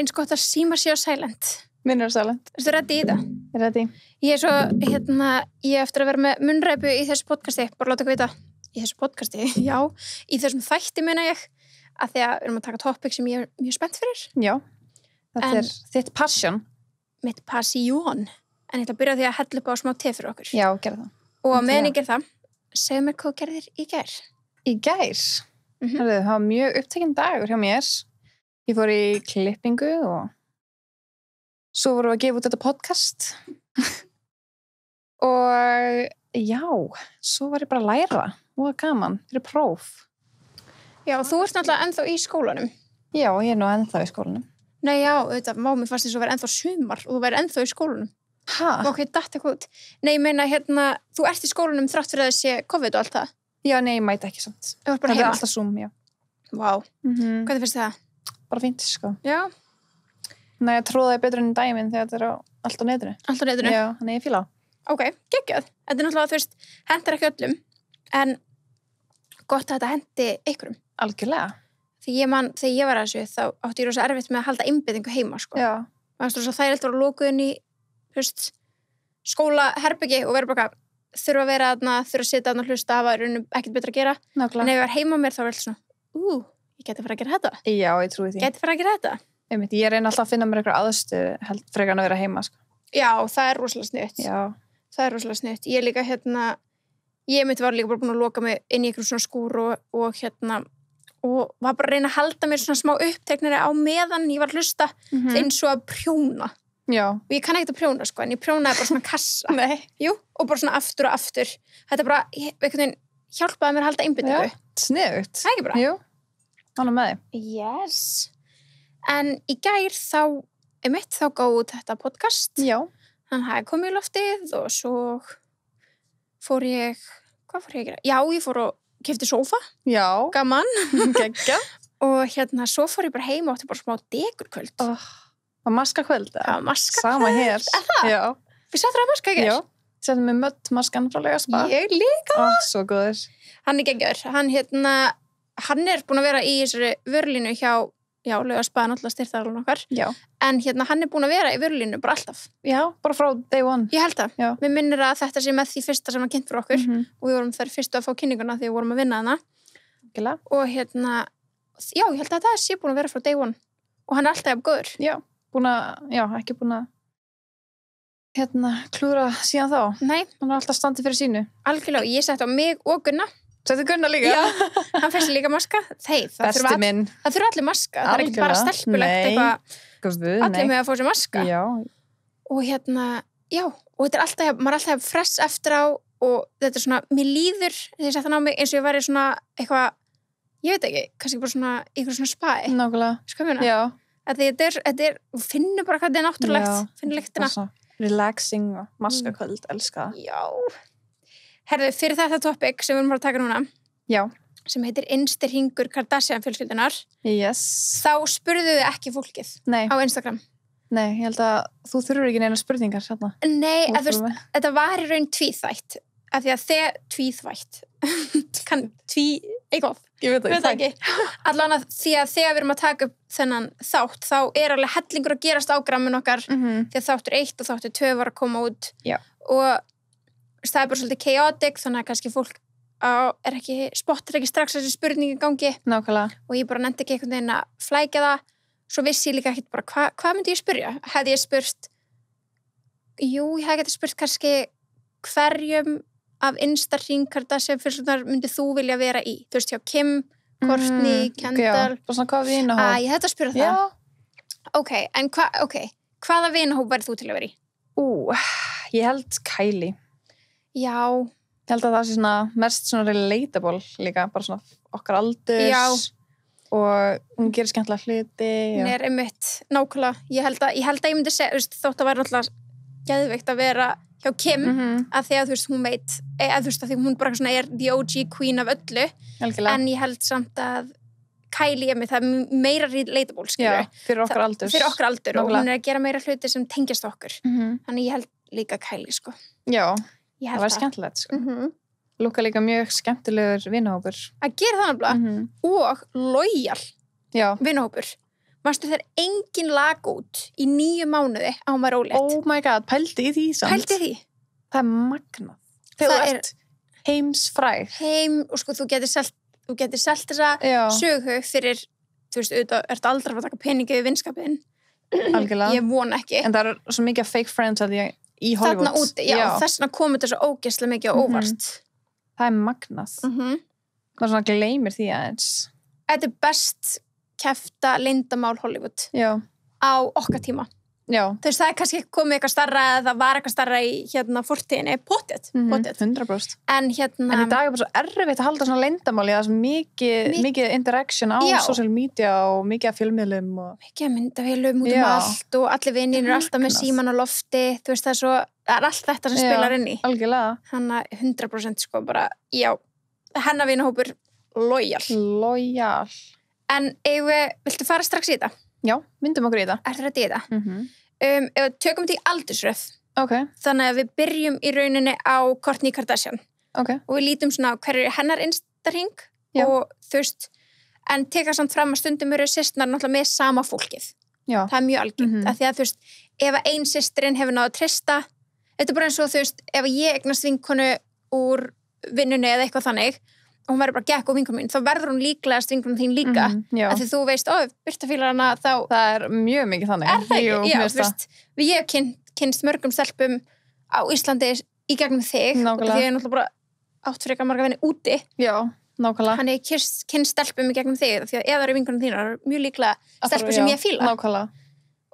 eins gott að síma sér á silent. Minn silent. Ertu ready í það? Ready. Ég svo, ég eftir að vera með munnræpu í þessu podcasti, bara láta ekki vita. Í þessu podcasti? Já. Í þessum þætti meina ég, að því að við erum að taka topic sem ég er mjög spennt fyrir. Já. Þetta þitt passion. Mitt passion. En ég ætla að byrja því að hella upp á smá te fyrir okkur. Já, gerð það. Og meðan ég gerð það, segðu mér hvað gerðir í gær. Í gær? Það var mjög upptekinn dagur hjá mér. Ég fór í klippingu og svo vorum við að gefa út þetta podcast. Og já, svo var ég bara að læra. Og það var gaman, fyrir próf. Já, þú ert náttúrulega ennþá í skólanum. Já, ég er nú ennþá í skólanum. Nei, já, þetta má mér fast eins og vera ennþá sumar og þú verður ennþá í skólanum. Hæ? Ok, datt eitthvað út. Nei, ég meina, þú ert í skólanum þrátt fyrir að þessi COVID og allt það. Já, nei, ég mæti ekki samt. Þú ert bara Það heima. er alltaf Zoom, já. Vá. Hvernig finnst það? Bara fínt, sko. Já, Nei, ég tróði betur enn dæminn þegar þetta er allt á netinu. allt á netinu. Já, þannig ég fíla. Ok, geggjað. Þetta er náttúrulega, þú veist, hentar ekki öllum, en gott að þetta hendi einhverjum. Algjörlega. Því ég man, þegar ég var að þessu, þá átti ég rosa erfitt með að halda einbeitingu heima, sko. Já. Það var svo þægilegt að vera lokuðin í, þú veist, skólaherbyggi og vera bara eitthvað, þurfa að vera þarna, þurfa að sitja þarna og hlusta, hafa ekkert betra að gera. Nákvæmlega. En ef ég var heima á mér þá var alltaf svona, ég geti fara að gera þetta. Já, ég trúi því. Geti fara að gera þetta. Ég reyna alltaf að finna mér eitthvað aðstöðu frekar en að vera heima, sko. Já, það er rosalega sniðugt. Já. Það er rosalega sniðugt. Ég líka ég var líka bara búin að loka mig inn í einhverjum svona skúr og var bara að reyna að halda mér svona smá uppteknari á meðan ég var að hlusta eins og að prjóna. Já. Og ég kann ekkert að prjóna, sko, en ég prjónaði bara svona kassa. Nei. Jú, og bara svona aftur og aftur. Þetta bara, einhvern veginn hjálpaði mér að halda einbeitingu. Já, sniðugt. Það er ekki bara? Jú, ánum með þig. Yes. En í gær þá gáði út þetta podcast. Já. Hann hafði komið í loftið og svo fór ég, hvað fór ég að gera? Já, ég fór og keypti sófa, Já. gaman. Geggja. Og svo fór ég bara heim og átti bara smá dekurkvöld. Og maska kvöld. Já, maska Sama hér. Er það? Já. Við sattum að maska í gær? Já. Settum við möttmaskan frá Legaspa. Ég líka. Svo góður. Hann er geggjör. Hann er búin að vera í þessari vörlínu hjá Legaspa, náttúrulega styrtaðalun okkar. Já. En hann er búin að vera í vörlínu bara alltaf. Já, bara frá day one. Ég held það. Já. Mér minnir að þetta sé með því fyrsta sem hann kynnt fyrir okkur og við vorum þar fyrstu að fá kynninguna þegar við vorum að vinna hana. Gila. Og já, ég held að þetta sé búin að vera frá day one og hann er alltaf jafn góður. Já, ekki búin að klúðra síðan þá. Nei. Hann er alltaf standið fyrir sínu. Algjörlega, ég sett á mig og Gunna. Settu Gunna líka? Já, hann fæst líka maska. Besti minn. Það þurfa allir maska. Það er ekki bara stelpulegt eitthvað. Allir með að fá sér maska. Já. Og já, og þetta er alltaf, maður er alltaf fress eftir á og þetta er svona, mér líður þegar ég sett hann á mig eins og ég væri svona eitthvað, ég veit ekki, kannski bara svona ykkur svona spæ. Nákvæmlega. Skömmuna. Já. Þetta er, finnur bara hvað þetta er náttúrulegt, finnur lyktina. Relaxing og maskakvöld, elska það. Já. Herðu, fyrir þetta topic sem við erum bara að taka núna, Já. sem heitir Innsti hringur Kardashian fjölskyldunar, Yes. þá spurðu þið ekki fólkið Nei. á Instagram. Nei, ég held að þú þurfur ekki neina spurningar hérna. Nei, þú veist, þetta var í raun tvíþætt. Af því að tvíþvætt. Eitthvað. Ég veit það ekki. Allan að því að þegar við erum að taka upp þennan þátt, þá er alveg hellingur að gerast á grammin okkar því að þáttur 1 og þáttur 2 var að koma út. Já. Og það er bara svolítið chaotic, þannig að kannski fólk spottar ekki strax þessi spurningi gangi. Nákvæmlega. Og ég bara nefndi ekki einhvern veginn að flækja það. Svo vissi ég líka ekkert bara, hvað myndi ég spyrja? Hefði ég spurt, ég hefði getið spurt kannski hverjum af Insta hring Kardashian fjölskyldunar myndið þú vilja vera í? Þú veist, hjá Kim, Kourtney, Kendall. Já, bara svona hvað vinahóp. Ég hefði að spyrja það. Já. Ok, en hvaða vinahóp væri þú til að vera í? Ég held Kylie. Já. Ég held að það sé svona mest svona relatable líka, bara svona okkar aldurs. Já. Og hún gerir skemmtilega hluti. Hún er einmitt, nákvæmlega. Ég held að ég myndi segja, þótt að væri náttúrulega geðveikt að vera hjá Kim, að því að þú veist, hún veit, að þú veist, að því hún bara svona er the OG queen af öllu. Algjörlega. En ég held samt að Kylie það er meira relatable, skilur. Já, fyrir okkar aldurs. Fyrir okkar aldur Nákvæmlega. og hún er að gera meira hluti sem tengjast okkur. Þannig ég held líka Kylie, sko. Já, það var skemmtilegt, sko. Lúka líka mjög skemmtilegur vinahópur. Að gera það nefnilega og lojal Já. vinahópur. Manstu þegar engin lag út í 9 mánuði á hún var ólétt. Oh my god, pældi í því samt. Pældi því. Það magnað. Þegar þú ert heimsfræg. Og sko, þú getur selt þessa sögu fyrir, þú veist, auðvitað, ert aldrei að fara að taka peningi við vinskapin. Algjörlega. Ég von ekki. En það svo mikið fake friends að ég í Hollywood. Þarna úti, þess vegna komið þetta svo ógeðslega mikið á óvart. Það magnað. Maður svona gleymir því aðeins. Þetta best kefta leyndamál Hollywood. Já. Á okkar tíma. Já. Þú veist, það kannski komið eitthvað starra eða það var eitthvað starra í fortíðinni. Pottet. 100%. En í dag bara svo erfitt að halda svona leyndamáli. Það mikið interaction á social media og mikið af fjölmiðlum. Mikið af myndavélum út allt og allir vinir eru alltaf með síman á lofti. Þú veist, það er allt þetta sem spilar inn í. Algjörlega. Þannig að 100% sko bara, hennar vinahópur lojal. En viltu fara strax í þetta? Já, myndum okkur í þetta. Ertu þetta í þetta? Ef við tökum þetta í aldursröð. Okay. Þannig að við byrjum í rauninni á Kourtney Kardashian. Okay. Og við lítum svona á hverju hennar Insta-hring og þú veist, en teka samt fram að stundum eru systurnar náttúrulega með sama fólkið. Já. Það er mjög algengt. Af því að þú veist, ef ein systirinn hefur náð að treysta, þetta er bara eins og þú veist, ef ég eignast vinkonu úr vinnunni eða eitthvað þannig, og hún verður bara gekk á vinkonu mín, þá verður hún líklegast vinkonu þín líka. Af því þú veist, Birta fílar hana, þá... Það er mjög mikið þannig. Er það ekki? Já, þú veist, ég hef kynnst mörgum stelpum á Íslandi í gegnum þig. Nákvæmlega. Því ég er náttúrulega bara átt fyrir eitthvað marga vinni úti. Já, nákvæmlega. Hann er kynnst stelpum í gegnum þig, því að ef það eru vinkonu þín, það er mjög líklega stelpur sem ég fíla. Nákvæmlega.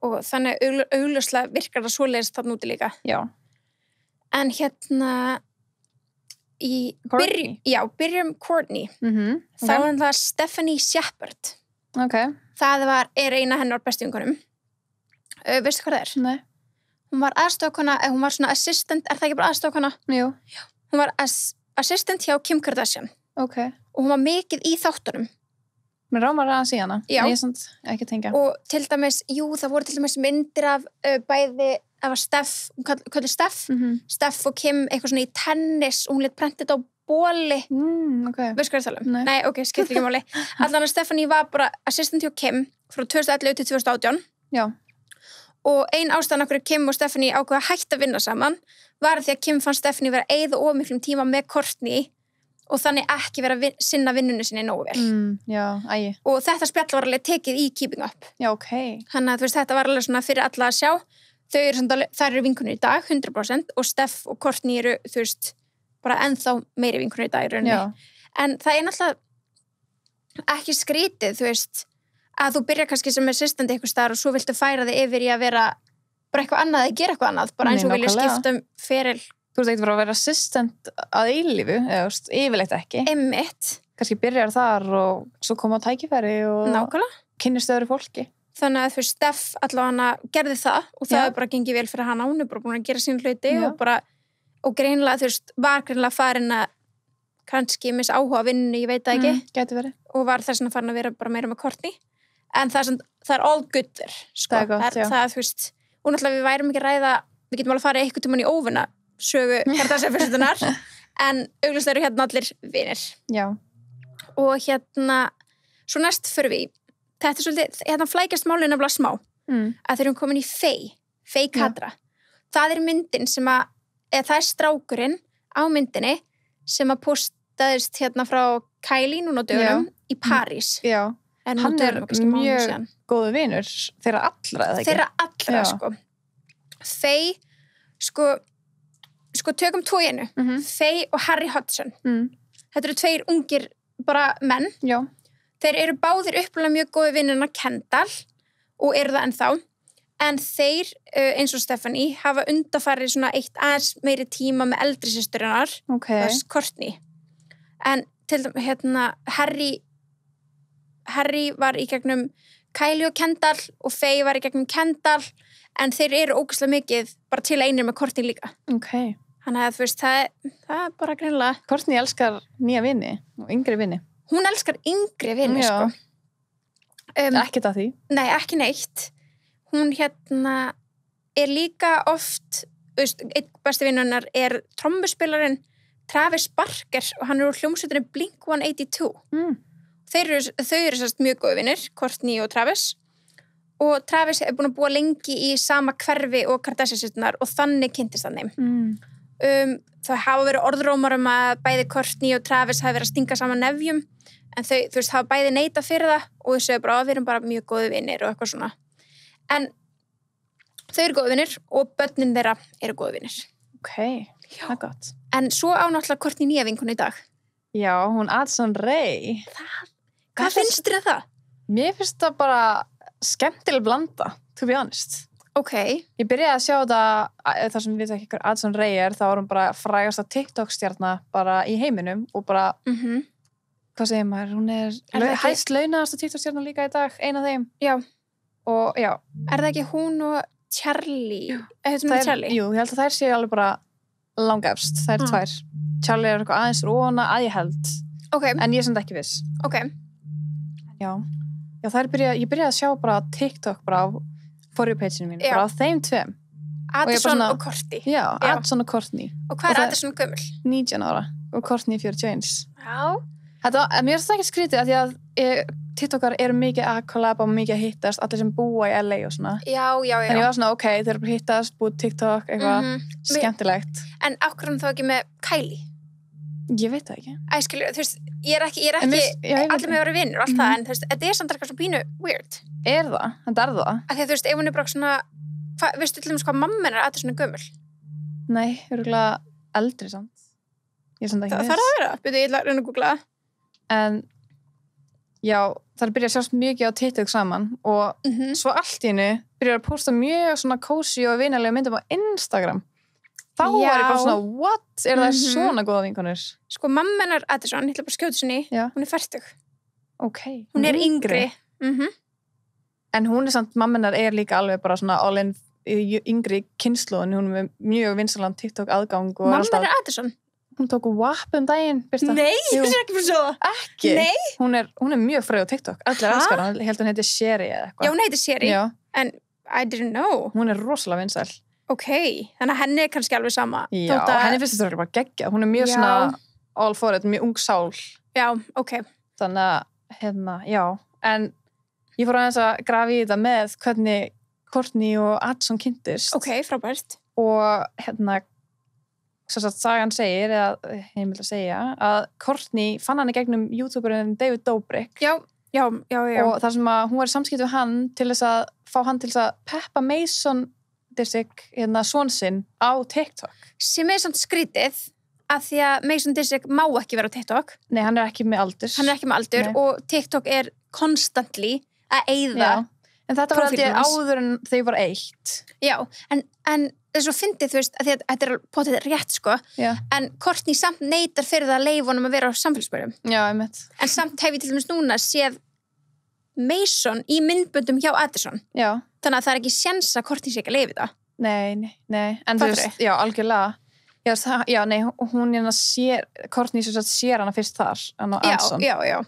Og þannig augljóslega virkar það svoleiðis þarna úti líka. Já. En byrjum Kourtney. Þá er það Stephanie Shepard. Okay. Það er eina hennar bestu vinkonum. Veistu hvað það er? Nei. Hún var aðstofkona, hún var svona assistant, er það ekki bara aðstofkona? Jú. Hún var assistant hjá Kim Kardashian. Okay. Og hún var mikið í þáttunum. Mér rámar aðeins í hana. Já. Ég er samt ekki að tengja. Og til dæmis, það voru til dæmis myndir af bæði, það var Steph og Kim, eitthvað svona í tennis, og hún lét prenta þetta á bóli. Okay. Veistu hvað ég tala um? Nei, ok, skiptir ekki máli. Allan að Stephanie var bara assistant hjá Kim frá 2011 til 2018. Já. Og ein ástæðan okkur Kim og Stephanie ákveða að hætta að vinna saman var því að Kim fann Stephanie vera að eyða of miklum tíma með Kourtney og þannig ekki vera að sinna vinnunni sinni nógu vel. Já, ægi. Og þetta spjall var alveg tekið í Keeping Up. Já, ok. Þannig að þú veist, þetta var alveg svona fyrir alla að sjá. Þær eru vinkonur í dag, 100%, og Steph og Kourtney eru, þú veist, bara ennþá meiri vinkonur í dag í rauninni. Já. En það er náttúrulega ekki skrítið, þú veist, að þú byrjar kannski sem assistant eitthvað staðar og svo viltu færa þig yfir í að vera bara eitthvað annað eða gera eitthvað annað, bara eins og vilja skipta feril. Þú veist ekki bara að vera assistant að eilífu, eða yfirleitt ekki. Einmitt. Kannski byrjar þar og svo koma á tækifæri og kynnist öðru fólki. Þannig að þú veist, Steph allavega gerði það og það er bara gengið vel fyrir hana, hún er bara búin að gera sín hluti og greinilega, þú veist, var greinilega farin að kannski missa áhuga að vinna, ég veit það ekki. Gæti verið. Og var þess að farin að vera bara meira með Kourtney. En það er all good there, sko. Það er gott, já. Það, þú veist, og náttúrulega við værum ekki að ræða, við getum alveg að fara eitthvað tímann í óvina sögu Kardashian-fjölskyldunar, en augljóslega eru hérna allir vinir. Já. Og svo næst fyrir við, þetta er svolítið, flækjast málið nefnilega smá, að þeir eru komin í Faye Kadra. Það er myndin sem það er strákurinn á myndinni sem að postaðist frá Kylie núna á dögunum í París. Já. Hann er mjög góðu vinur þeirra allra, eða ekki? Þeirra allra, sko. Faye, sko tökum tvo í einu. Faye og Harry Hudson. Þetta eru tveir ungir bara menn. Já. Þeir eru báðir upplega mjög góðu vinurna Kendall og eru það ennþá. En þeir, eins og Stephanie, hafa undanfarið svona eitt aðeins meiri tíma með eldri systurinnar. Ok. Það er Kourtney. En til dæmis, Harry var í gegnum Kylie og Kendall og Faye var í gegnum Kendall, en þeir eru ógeðslega mikið bara til einir með Kourtney líka. Ok. Þannig að þú veist, það er bara greinilega. Kourtney elskar nýja vini og yngri vini. Hún elskar yngri vini, sko. Ekkert að því? Nei, ekki neitt. Hún er líka oft, einn besti vinunnar er trommuspilarinn Travis Barker og hann er úr hljómsveitinni Blink-182. Þau eru sérst mjög góðu vinir, Kourtney og Travis, og Travis er búin að búa lengi í sama hverfi og Kardashian-systurnar og þannig kynntist hann þeim. Það hafa verið orðrómar að bæði Kourtney og Travis hafi verið að stinga saman nefjum, en þau, þú veist, hafa bæði neitað fyrir það og þau segja bara að við erum bara mjög góði vinir og eitthvað svona. En þau eru góði vinir og börnin þeirra eru góði vinir. Ok, það er gott. En svo á náttúrulega Kourtney nýja vinkonu í dag. Já, hún Addison Rae. Hvað finnst þér það? Mér finnst það bara skemmtileg blanda, to be honest. Ok. Ég byrjaði að sjá þetta, þar sem við veit ekki hver Addison Rae er, þá var hún bara frægasta TikTok-stjarna bara í heiminum og bara, hvað segir maður, hún er hæst launaðasta TikTok-stjarna líka í dag, ein af þeim. Já. Og já. Er það ekki hún og Charlie? Charlie? Jú, ég held að þær séu alveg bara langefst, þær tvær. Charlie er eitthvað aðeins róna að ég held. Ok. En ég er samt ekki viss. Ok. Já, ég byrjaði að sjá bara TikTok bara á For You page-inu mínu, bara á þeim tveim. Addison og Kourtney. Já, Addison og Kourtney. Og hvað er Addison gömul? 19 ára og Kourtney 41. Já. Mér finnst það ekki skrítið að því að TikTokar eru mikið að collaba og mikið að hittast, allir sem búa í LA og svona. Já. En ég var svona, ok, þeir eru bara hittast, búið TikTok, eitthvað skemmtilegt. En ákveðum þá ekki með Kylie? Ég veit það ekki. Skilur, þú veist, ég er ekki allir með að vera vinnur og allt það, en þú veist, þetta er samt eitthvað svo pínu weird. Er það? Þetta er það? Af því að þú veist, ef hún er bara svona, veistu til dæmis hvað mamma hennar er svona gömul? Nei, örugglega eldri samt. Ég er samt ekki viss. Það þarf að vera, byrju, ég ætla að reyna að googla það. En, já, það byrja að sjást mikið á TikTok saman og svo allt í hennu byrjar að posta mjög svona cozy og vinalega myndum á Instagram. Þá var ég bara svona, what? Er það svona góða vinkonur? Sko, mamma hennar Addison, ég ætla bara að skjóta sinni, hún er 40. Ok. Hún er yngri. En hún er samt, mamma hennar er líka alveg bara svona all-in yngri kynslóðin, hún er með mjög vinsalan TikTok aðgang. Mamma hennar Addison? Hún tók WAP daginn, Birta. Nei, ég er ekki fyrir svo það. Ekki? Nei. Hún er mjög fræg á TikTok. Allir elskar hann, ég held að hún heiti Sherry eða eitthvað. Já, hún heiti Sherry. Já. En I didn't know. Hún er rosalega vinsæl. Ok, þannig að henni er kannski alveg sama. Já, henni finnst þetta bara geggjað. Hún er mjög svona all for it, mjög ung sál. Já, ok. Þannig að, já. En ég fór aðeins að grafa í þetta með hvernig Kourtney og Addison kynntist. Ok, frábært. Og sagan segir, eða heimild að segja, að Kourtney fann hann í gegnum YouTuberinn David Dobrik. Já. Og þar sem að hún var í samskipti við hann til þess að fá hann til þess að peppa Mason Disick, son sinn, á TikTok. Sem er samt skrítið að því að Mason Disick má ekki vera á TikTok. Nei, hann er ekki með aldur. Og TikTok er constantly að eyða. Já, en þetta var alltaf áður en þau var eitt. Já, en það er svo fyndið, þú veist, að þetta er potið rétt, sko. Já. En Kourtney samt neitar fyrir það að leyfa honum að vera á samfélagsbörum. Já, einmitt. En samt hef ég til dæmis núna séð Mason í myndböndum hjá Addison. Já. Þannig að það er ekki séns að Kourtney sé ekki að leyfa það. Nei. En þú veist, já, algjörlega. Hún Kourtney sér hana fyrst þar, hann á Addison. Já.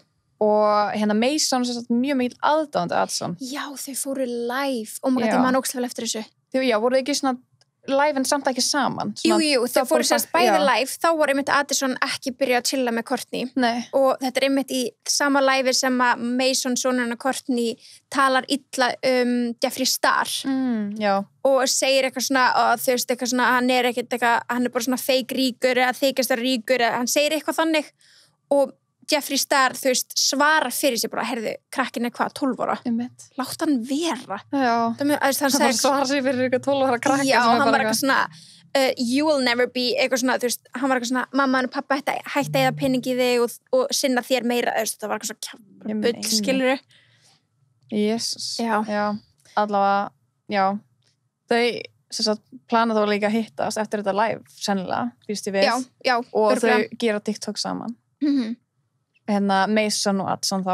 Og Mason mjög mikil aðdáandi Addison. Já, þau fóru live. Ég man ógeðslega vel eftir þessu. Já, voru þau ekki svona live en samt ekki saman? Jú, þau fóru sérst bæði live. Þá var einmitt Addison ekki byrjað að chilla með Kourtney. Nei. Og þetta er einmitt í sama live sem að Mason, sonurinn og Kourtney talar illa Jeffree Star. Já. Og segir eitthvað svona, þú veist, eitthvað svona, hann er bara svona fake ríkur eða þykjast að ríkur, eða hann segir eitthvað þannig. Og Jeffree Star, þú veist, svara fyrir sig bara, heyrðu, krakkin er hvað, 12 ára? Látt hann vera. Já. Hann svara sig fyrir eitthvað 12 ára krakkin. Já, hann var eitthvað svona, you will never be, eitthvað svona, þú veist, hann var eitthvað svona, mamma og pappa hætti að eyða peningi í þig og sinna þér meira, þú veist, það var eitthvað svo bull, skilurðu? Jesus. Já. Allavega, já. Þau, plana þó líka að hittast eftir þetta live, sennilega, býst ég við. Já. Og þau gera TikTok saman. Mason og Addison þá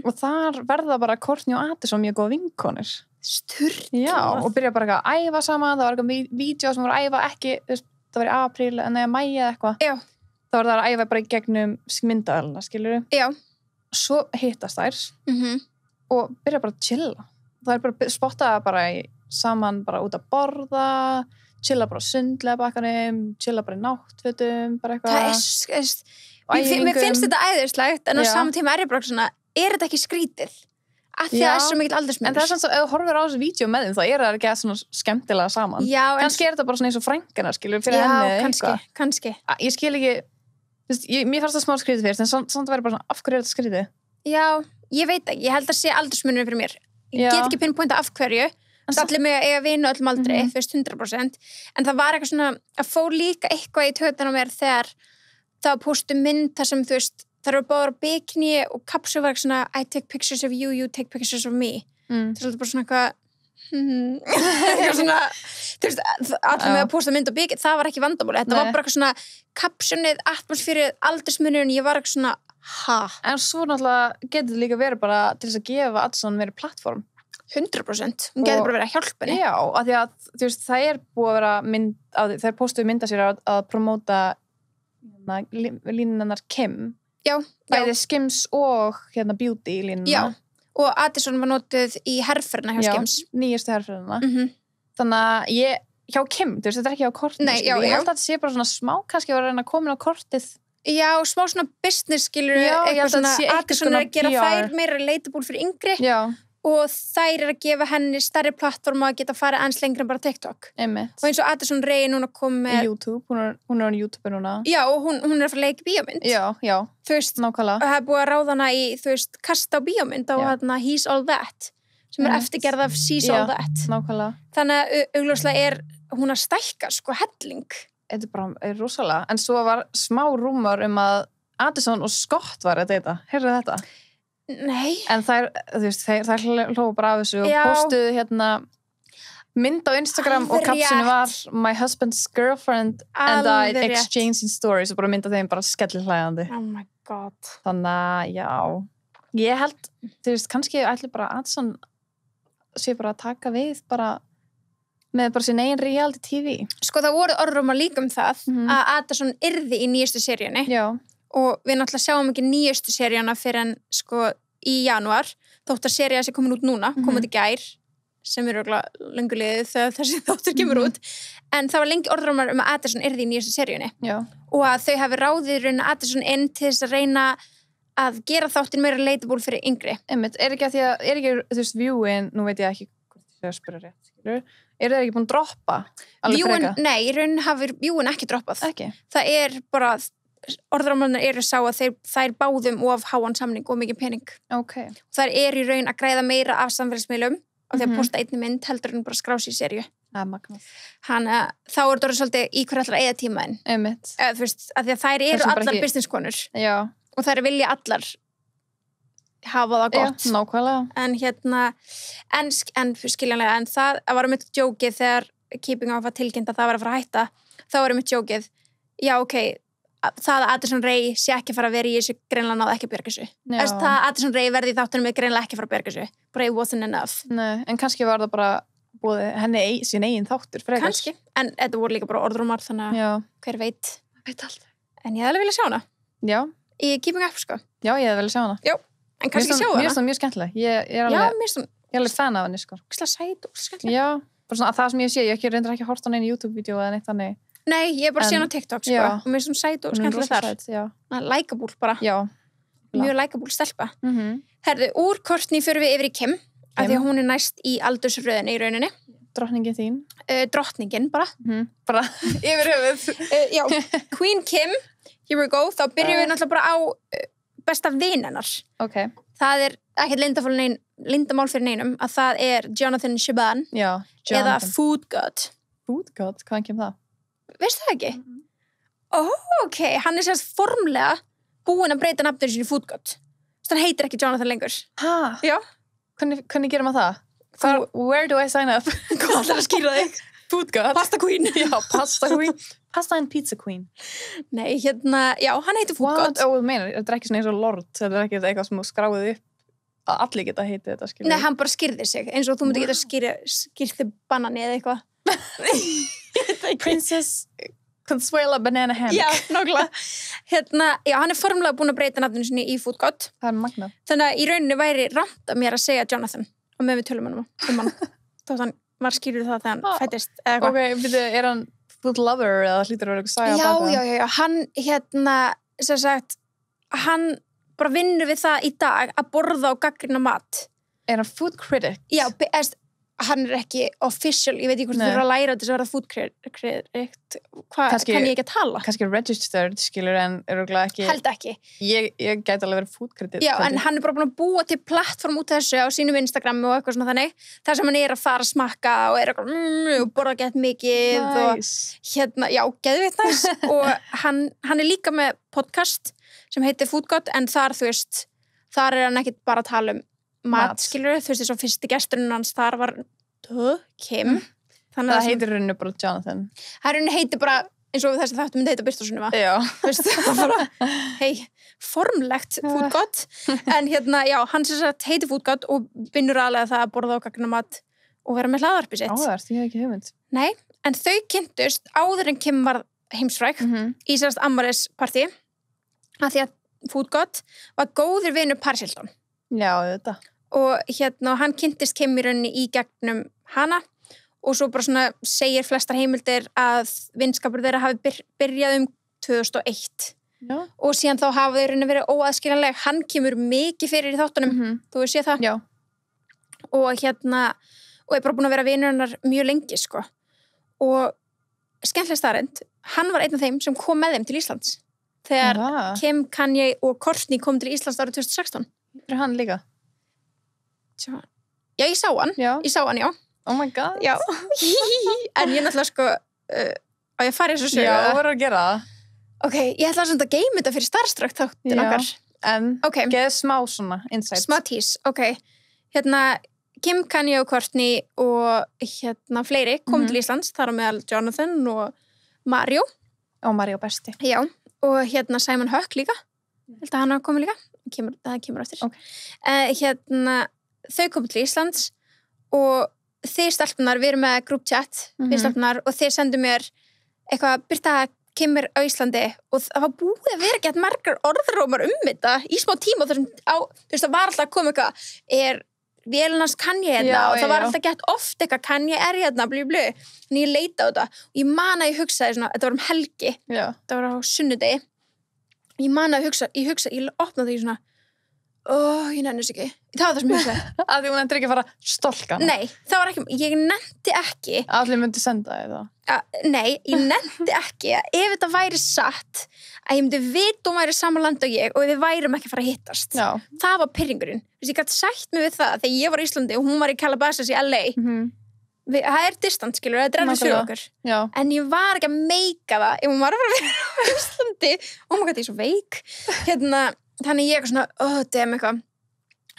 og þar verða bara Kourtney og Addison mjög góð vinkonir. Sturlað. Já, og byrja bara að æfa saman, það var eitthvað vídeo sem voru að æfa ekki, það var í apríl eða mæi eða eitthvað. Já. Það var það að æfa bara í gegnum myndaöluna, skilurðu? Já. Svo hittast þær og byrja bara að chilla. Það bara spottaða bara saman bara út að borða, chilla bara á sundlega bakkanum, chilla bara í náttfötum, bara eitthvað. Það mér finnst þetta æðislegt en á saman tíma er ég bara svona, er þetta ekki skrítið að því að það svo mikill aldursmunur. En það samt svo, ef þú horfir á þessu vídeo með þeim, þá það ekki að svona skemmtilega saman. Já, kannski þetta bara svona eins og frænkanar, skilur, fyrir henni kannski. Ég skil ekki, mér fannst það smá skrítið fyrst, en samt væri bara svona, af hverju þetta skrítið? Já, ég veit ekki, ég held að sé aldursmunur fyrir mér. Ég get ekki pinpointa af hverju. Allir mig að eiga vinu öllum aldrei, 100%. En það var eitthvað svona, að fór líka eitthvað í töðan á mér þegar það postu mynd þar sem, þú veist, það eru báður á bikini og kapsu var eitthvað svona I take pictures of you, you take pictures of me. Það er bara svona eitthvað svona, þú veist, allir mig að posta mynd á bikini, það var ekki vandamál. Þetta var bara eitthvað svona kapsunið, atmosfærið, aldursmunurinn, ég var eitthvað svona, En svo náttúrulega getur líka verið bara til þess að gefa Addison meiri plattform. 100%, hún getur bara verið að hjálpa henni. Já, af því að þú veist, það er búið að vera mynd, þeir postuðu mynda sér að promóta línunnar Kim. Já. Bæði Skims og Beauty línuna. Já, og Addison var notuð í herferðina hjá Skims. Já, nýjustu herferðina. Þannig að hjá Kim, þú veist, þetta er ekki á kortið. Nei, já. Ég held að þetta sé bara svona smá kannski að reyna að koma inn á kortið. Já, smá svona business, skilur, eitthvað svona Addison að gera þær meira relatable fyrir yngri. Já. Og þær að gefa henni stærri plattforma að geta farið eins lengra en bara TikTok. Einmitt. Og eins og Addison Rae núna kom með YouTube, hún er á YouTube núna. Já, og hún er að fara að leika bíómynd. Já, þú veist, nákvæmlega. Og það er búið að ráða hana í, þú veist, kasta á bíómynd á hérna He's All That, sem er eftirgerð af She's All That. Nákvæmlega. Þannig að augljóslega er hún að stækka, sko, helling. Þetta er rosalega. En svo var smá rúmur að Addison og Scott var að deyta. Heyrðu þetta? Nei. En þær hlóðu bara af þessu og postuðu mynd á Instagram og kapsinu var My husband's girlfriend and I exchanging stories og bara mynd af þeim bara skellihlægandi. Oh my god. Þannig að, já. Ég held, þú veist, kannski ætli bara Addison sé bara að taka við bara með bara sín eigin reality TV. Sko, það voru orðrúmar líka það að Addison yrði í nýjustu seríunni. Já. Og við náttúrulega sjáum ekki nýjustu seríuna fyrir en sko í janúar, þótt að seríu sé komin út núna, komið til gær, sem eru lengur liðið þegar þessi þáttur kemur út, en það var lengi orðrúmar að Addison yrði í nýjustu seríunni. Já. Og að þau hafi ráðið raun Addison inn til þess að reyna að gera þáttin meira relatable fyrir yngri. Einmitt, er ekki, þú veist, viewin, nú veit ég ekki hvort ég sé að spyrja rétt, skilur, eru þeir ekki búin að droppa? Nei, í raun hafi viewin ekki droppað. Ekki. Það er bara orðramálunar eru sá að þær báðum of háan samning og mikið pening. Ok. Þær eru í raun að græða meira af samfélagsmiðlum og því að posta einni mynd heldur en bara skrá sig í seríu. Magnað. Þá er þetta svolítið í hver allar eða tímaðin. Einmitt. Þú veist, að því að þær eru allar businesskonur. Já. Og þær vilja allar hafa það gott. Já, nákvæmlega. En skiljanlega, en það var mitt djókið þegar Keeping Up var tilkynnt að það var að fara að hætta. Þá var mitt djókið, já, ok, það að Addison Rae sé ekki að fara að vera í þessu greinlega náðu ekki að bjarga þessu. Það að Addison Rae verði í þáttunum með greinlega ekki að fara að bjarga þessu. Bara it wasn't enough. Nei, en kannski var það bara búið henni sín eigin þáttur frekar. Kannski, en þetta voru líka bara orðrúmar þannig að hver veit. Veit allt. En ég hefði vilja sjá hana. Já. Í Keeping Up, sko. Já, ég hefði vilja sjá hana. Já, en kannski sjá hana. Mér finnst það mjög skemmtileg. Ég er alveg fan af henni, sko. Sæt og skemmtileg. Já, bara svona að það sem ég sé, ég reyndar ekki að horta á neina YouTube-vídeó eða neitt þannig. Nei, ég er bara síðan á TikTok, sko. Já. Og mér finnst hún sæt og skemmtileg þar. Likeable bara. Já. Mjög likeable stelpa. Herðu, úr Courtney förum við yfir í Kim, af því að hún er næst í aldursröðinni í rauninni. Drottningin þín. Drottningin bara. Bara yfir höfuð. Já, Queen Kim, here we go. Þá byrjum við náttúrulega bara á besta vin hennar. Ok. Það er ekkert leyndamál fyrir neinum að það er Jonathan Shaban. Já, Jonathan. Eða Food God. Food God? Hvaðan kemur það? Veistu það ekki? Ok, hann er sérst formlega búinn að breyta nafninu sínu Food God. Þannig að hann heitir ekki Jonathan lengur. Hæ? Já. Hvernig gerum maður það? Where do I sign up? Hvað ætlar að skýra þig? Food God. Pasta Queen. Já, Pasta Queen. Pasta and Pizza Queen. Nei, já, hann heitir Food God. Þú meinar, þetta er ekki svona eins og Lord, þetta er ekki eitthvað sem þú skráðið upp að allir geta heitið þetta, skilur. Nei, hann bara skýrði sig, eins og þú myndi geta skýrði banani eða eitthvað. Princess Consuela Banana Hammock. Já, nákvæmlega. Já, hann er formlega búinn að breyta nafninu sinni í Food God. Það er magnað. Þannig að í rauninni væri rangt að mér að segja Jonathan og með við tölum hann þótt hann var skýrður það þegar hann fættist eða eitthvað. Ok, er hann food lover eða hlýtur að vera eitthvað saga á baka? Já, hann sem sagt, hann bara vinnur við það í dag að borða og gaggrina mat Er hann food critic? Já, hann ekki official, ég veit ekki hvort þú fyrir að læra þess að vera food critic, kann ég ekki að tala? Kannski registered, skilur, en örugglega ekki. Held ekki. Ég gæti alveg verið food critic. Já, en hann bara búin að búa til plattform út þessu á sínum Instagram og eitthvað svona þannig, þar sem hann að fara að smakka og eitthvað, og borða gett mikið nice. Og já, geðveitt næs og hann líka með podcast sem heitir Food God, en þar, þú veist, þar hann ekkit bara að tala mat, skilur, þú veist, þess að fyrsti gesturinn hans þar var Kim. Það heitir rauninu bara Jonathan. Það rauninu heitir bara, eins og þess að þáttu myndi heita Birta og Sunniva. Já. Þú veist, það var bara, formlegt Food God. En já, hann sem sagt heitir Food God og vinnur aðlega það að borða og gagna mat og vera með hlaðvarpið sitt. Áhverst, ég hef ekki hugmynd. Nei, en þau kynntust áður en Kim var heimsfræg í sérst afmælispartí, af því að Food God var góður vinur Paris Hilton. Já, þetta. Og hann kynntist Kim í rauninni í gegnum hana og svo bara svona segir flestar heimildir að vinskapur þeirra hafi byrjað 2001 og síðan þá hafa þeir rauninni verið óaðskiljanleg. Hann kemur mikið fyrir í þáttunum, þú veist ég það? Já. Og og er bara búin að vera vinur hennar mjög lengi, sko. Og skemmtileg staðreynd, hann var einn af þeim sem kom með þeim til Íslands þegar Kim, Kanye og Kourtney kom til Íslands árið 2016. Er hann líka? Já, ég sá hann. Já. Ég sá hann, já. Oh my god. Já. En ég náttúrulega, sko, á ég farið þessu sögu. Já, þú verður að gera það. Ok, ég ætla að geima þetta fyrir Starstruck þáttin okkar. En geð smá svona insights. Smá tís, ok. Kim, Kanye og Kourtney og fleiri kom til Íslands, þar á meðal Jonathan og Mario. Og Mario besti. Já, og Simon Huck líka. Held að hann hafa komið líka. Það kemur eftir. Okay. Þau komið til Íslands og þeir stelpunar, við erum með group chat við stelpunar og þeir sendu mér eitthvað, Birta, Kim er á Íslandi og það var búið að vera gett margar orðrómar þetta í smá tíma og þú veist, það var alltaf að koma eitthvað, er vélunars Kanye hérna og það var alltaf gett oft eitthvað, Kanye er hérna, blíblí en ég leita á þetta og ég man að ég hugsaði svona, þetta var helgi, þetta var á sunnudegi og ég man að ég opnaði því svona ég nennis ekki. Það var það sem ég hugsaði. Að því hún endur ekki að fara stolka hana? Nei, það var ekki, ég nefndi ekki. Allir myndi senda þig það? Nei, ég nefndi ekki að ef þetta væri satt, að ég myndi vita hún væri saman land og ég og við værum ekki að fara að hittast. Já. Það var pirringurinn. Ég gæti sætt mig við það þegar ég var í Íslandi og hún var í Calabasas í LA. Það er distant, skilur, það er drefnir fyrir okkur. Já. En ég var ekki að meika það ef hún var að fara að vera í Íslandi. Oh my god, ég er svo veik. Þannig ég eitthvað svona, eitthvað.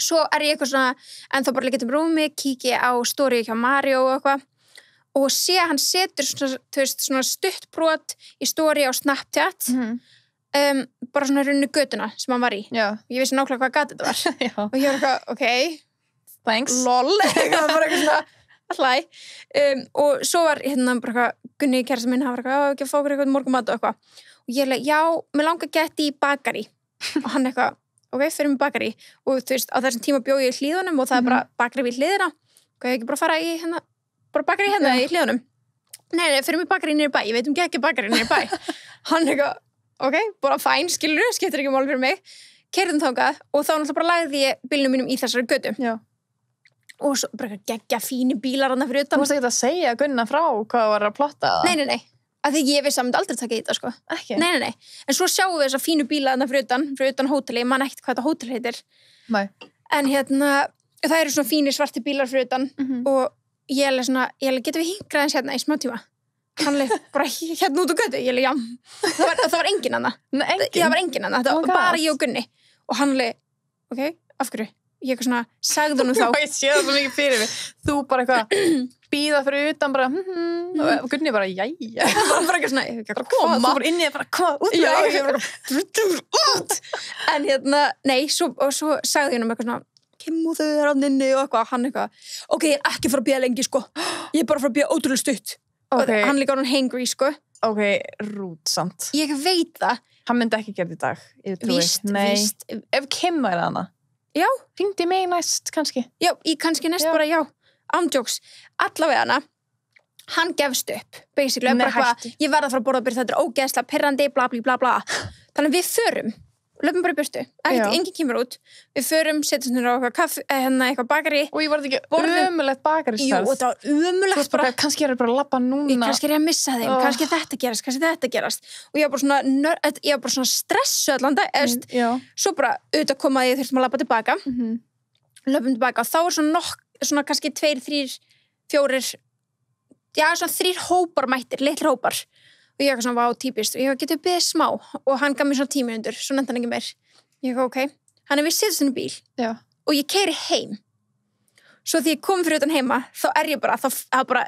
Svo er ég eitthvað svona, en þá bara líka til rúmi, kíki á story hjá Mario og eitthvað. Og sé að hann setur svona stuttbrot í story á Snapchat. Bara svona runnu götuna sem hann var í. Já. Ég vissi nákvæmlega hvað gat þetta var. Já. Og ég var eitthvað, ok. Thanks. Lol. Það var eitthvað svona, hlæ. Og svo var bara eitthvað, Gunni kærasta minn, hann var eitthvað, ekki að fá okkur eitthvað morgumat og eitthvað. Og ég já, mér langar að geta í bakari. Og hann eitthvað, ok, fyrir mig bakari og þú veist, á þessum tíma bjó ég í hlíðunum og það er bara bakari við hlíðina og ég ekki bara fara í bara bakari í hlíðunum nei, fyrir mig bakari niður í bæ, ég veit ekki bakari niður í bæ hann eitthvað, ok, bara fæn, skilur, skiptir ekki mál fyrir mig keyrðum þangað og þá náttúrulega bara lagði ég bílnum mínum í þessari götu og svo bara geggja fíni bílar hann fyrir utan. Þú varst ekki að segja Gunna frá hvað var að plotta það? Nei, að því ég vissi að myndi aldrei taka í þetta, sko. Ekki? Nei. En svo sjáum við þessa fínu bíla þarna fyrir utan hóteli, ég man ekkert hvað þetta hótel heitir. Nei. En það eru svona fínir svarti bílar fyrir utan og ég getum við hingrað eins hérna í smá tíma. Hann bara hérna út á götu, já. Það var enginn hana. Nei, enginn? Það var enginn hana, það var bara ég og Gunni. Og hann ok, af hverju? Ég eitthvað svona, sagði honum þá. Ég sé það svo mikið fyrir mig. Þú bara eitthvað bíða fyrir utan bara og Gunni bara, jæja. Hann bara eitthvað svona, ég ekki að koma. Þú bara inni bara, hvað? Já, ég bara, út. En nei, svo sagði honum eitthvað svona, Kim og þau er á nynni og eitthvað, hann eitthvað, ok, ég er ekki fara að bíða lengi, sko. Ég er bara fara að bíða ótrúlega stutt. Okay. Og hann líka hann hangry, sko. Ok, rútsamt. Ég veit það. Hann myndi ekki gera þetta í dag. Víst. Ef Kim væri hana. Já. Hringdi mig næst, kannski. Já, kannski næst bara, já. Ándjóks. Allavega hana, hann gefst upp, basically. Bara hvað, ég verða að fara að borða byrja, þetta er ógeðslega pirrandi, bla, bla, bla, bla. Þannig við förum, löpum bara í burtu, enginn kemur út við förum, setjum á eitthvað kaffi eitthvað bakari og ég var þetta ekki ömulegt bakarisferð jú, þetta var ömulegt bara kannski er bara að labba núna kannski er ég að missa þeim, kannski þetta gerast og ég var bara svona stressu allan dag, svo bara auðvitað koma að ég þurftum að labba tilbaka löpum tilbaka og þá er svona kannski 2, 3, 4 svona 3 hópar mættir, litlir hópar og ég eitthvað svona var típist og ég getur beðið smá og hann gaf mér svona 10 mínútur svo nefndi hann ekki meir ég eitthvað ok, hann við setjum í bíl og ég keyri heim svo því ég kom fyrir utan heima þá er ég bara, það er bara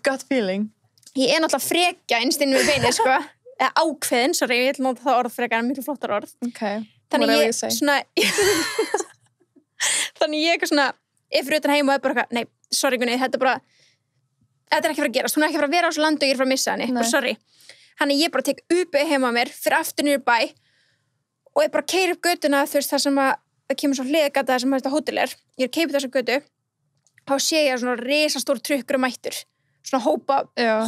gut feeling ég er náttúrulega frekja innst inn við beinið sko eða ákveðin, sorry, ég ætla að nota það orð frekar en miklu flottar orð þannig ég svona þannig ég eitthvað svona er fyrir utan heima og er bara nei, sorry Gunni, þetta er ekki að fara að gerast, hún er ekki að fara að vera á svo landu og ég er að fara að missa henni, bara sorry þannig ég bara tek upp heima á mér, fyrir aftur niður bæ og ég bara keyri upp götuna þú veist það sem að kemur svo hliðgata það sem þetta hótel er, ég er keipið þessa götu þá sé ég svona risastór trukkur og mættur, svona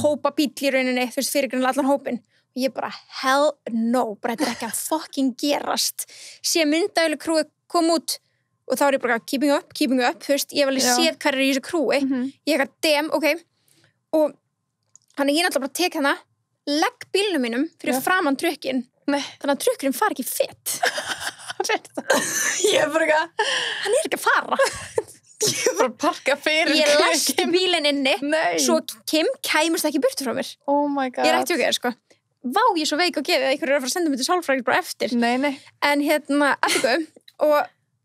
hópa bíll í rauninni, þú veist fyrir grunlega allan hópin og ég bara hell no bara þetta er ekki að fucking gerast sé myndaðileg krúi kom út og þá er ég bara keeping up, þú veist ég hef alveg séð hver í þessu krúi ég eitthvað damn, ok og þannig ég náttúrulega bara tek hana legg bílnum mínum fyrir framan trukkin þannig að trukkurinn fari ekki fett ég er bara hann er ekki að fara ég er bara að parka fyrir ég læsti bílinn inni svo Kim kæmust ekki burtu frá mér oh my god ég er ekki okkur sko vá ég er svo veik og gefið að einhverju er að fara að senda mig til sálfræðings bara eftir en aftur og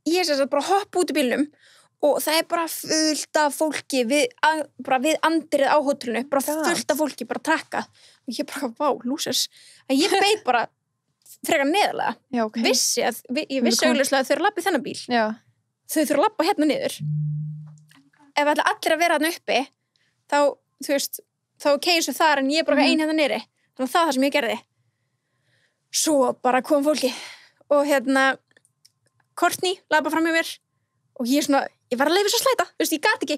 ég sé að bara hoppa út í bílnum og það er bara fullt af fólki við andrið á hótelinu bara fullt af fólki, bara trakka og ég bara, vá, lúsers að ég beið bara frekar neðarlega ég vissi augljóslega að þau eru að labba í þennan bíl þau þurfa að labba hérna niður ef allir að vera þarna uppi þá, þú veist þá keisu þar en ég bara ein hérna niðri þannig að það sem ég gerði svo bara kom fólki og Courtney labba fram hjá mér og ég var að leifa svo slæta, þú veist, ég gat ekki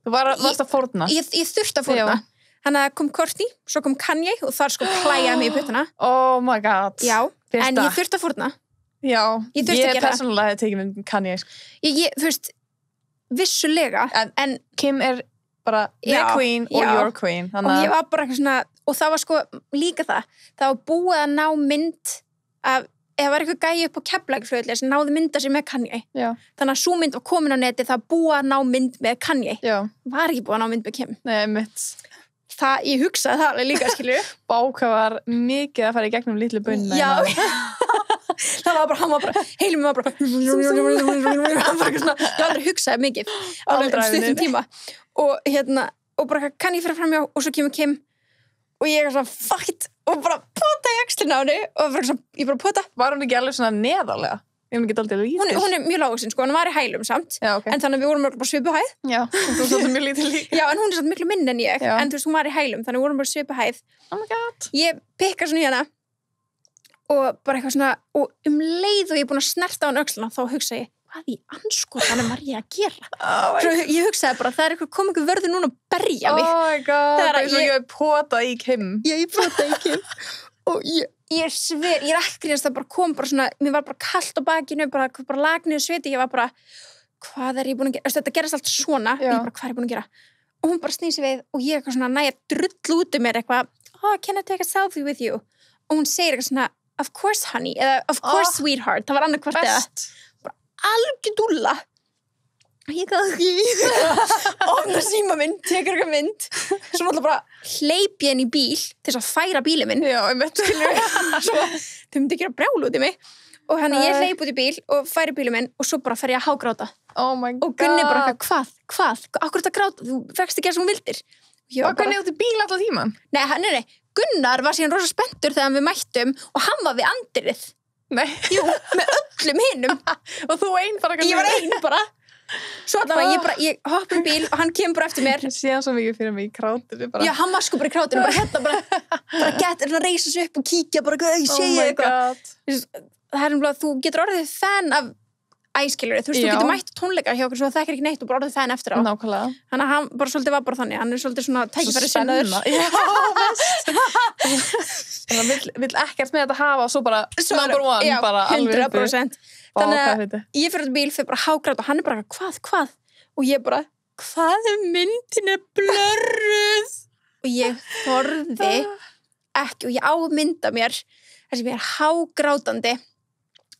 þú varst að fórna ég þurfti að fórna þannig að kom Courtney, svo kom Kanye og þar hlæjaði mig í puttana oh my god en ég þurfti að fórna ég persónulega hefði tekið með Kanye þú veist, vissulega en Kim er bara the queen og your queen og ég var bara eitthvað svona og það var líka það var búið að ná mynd af ef var eitthvað gæi upp á Keflavíkurflugvelli sem náði mynda sig með Kanye þannig að sú mynd var komin á neti það búið að ná mynd með Kanye var ekki búið að ná mynd með Kim ég hugsaði það alveg líka skilur báka var mikið að fara í gegnum litlu bönna það var bara, hann var bara heilum var bara ég aldrei hugsaði mikið alveg stuttum tíma og bara kann ég fyrir fram hjá og svo kemur Kim og ég svona fuck it og bara pota í axlina á henni og ég bara pota var hún ekki alveg svona neðarlega? Hún er mjög lágvaxin sko, hún var í hælum samt en þannig að við vorum bara svipuð hæð þú er svolítið mjög lítið líka en hún er svolítið miklu minni en ég en þú veist hún var í hælum þannig að við vorum bara svipuð hæð oh my god ég pikka svona í hana og bara eitthvað svona og leið og ég er búin að snerta á hann öxlina þá hugsa ég hvað í anskotanum var ég að gera svo ég hugsaði bara það er kom einhver vörður núna að berja mig oh my god það er svo ég pota í Kim ég pota í Kim og ég sver, ég er ekki það bara kom bara svona, mér var bara kalt á bakinu bara lagnið og sviti, ég var bara hvað er ég búin að gera, þetta gerast allt svona ég bara hvað er ég búin að gera og hún bara snýsi við og ég eitthvað svona næja drull út um mér eitthvað, can I take a selfie with you og hún segir eitthvað svona of course honey, eða of course sweetheart það var annað hvort eða bara algjör dúlla ég gaf ekki ofna síma minn, tekur eitthvað mynd svo náttúrulega bara hleyp ég henni í bíl til þess að færa bílinn minn svo þau myndi ekki að brjála út í mig og hann ég hleyp út í bíl og færi bílinn minn og svo bara fer ég að hágráta oh og Gunni bara hvað, akkur þetta gráta þú fegst ekki að sem hún vildir og Gunni út í bíl alltaf tíman? Nei, Gunnar var síðan rosa spenntur þegar við mættum og hann var við andrið jú, með öllum hinum og þú ein bara ég var ein bara svo allavega ég hoppa í bíl og hann kemur bara eftir mér ég sé hann svo mikið fyrir mig í krátinu já, hann var sko bara í krátinu bara hérna bara getur hann að reysa sig upp og kíkja bara hvað ég sé eitthvað það er umlað þú getur orðið fan æskilur, þú veist, þú getur mætt tónleika hjá okkur svo það þekkir ekki neitt og bara orðið fenn eftir á. Nákvæmlega. Þannig að hann bara svolítið var bara þannig, hann svolítið svona tækifæri sinnaður. Það vill ekkert með þetta hafa svo bara number one, já, bara 100%. Þannig að ég fyrir út bíl, fyrir bara hágrátt og hann bara, hvað? Og ég bara, hvað myndin blörruð? Og ég þorði ekki og ég ámynda mér þess að ég hágrátandi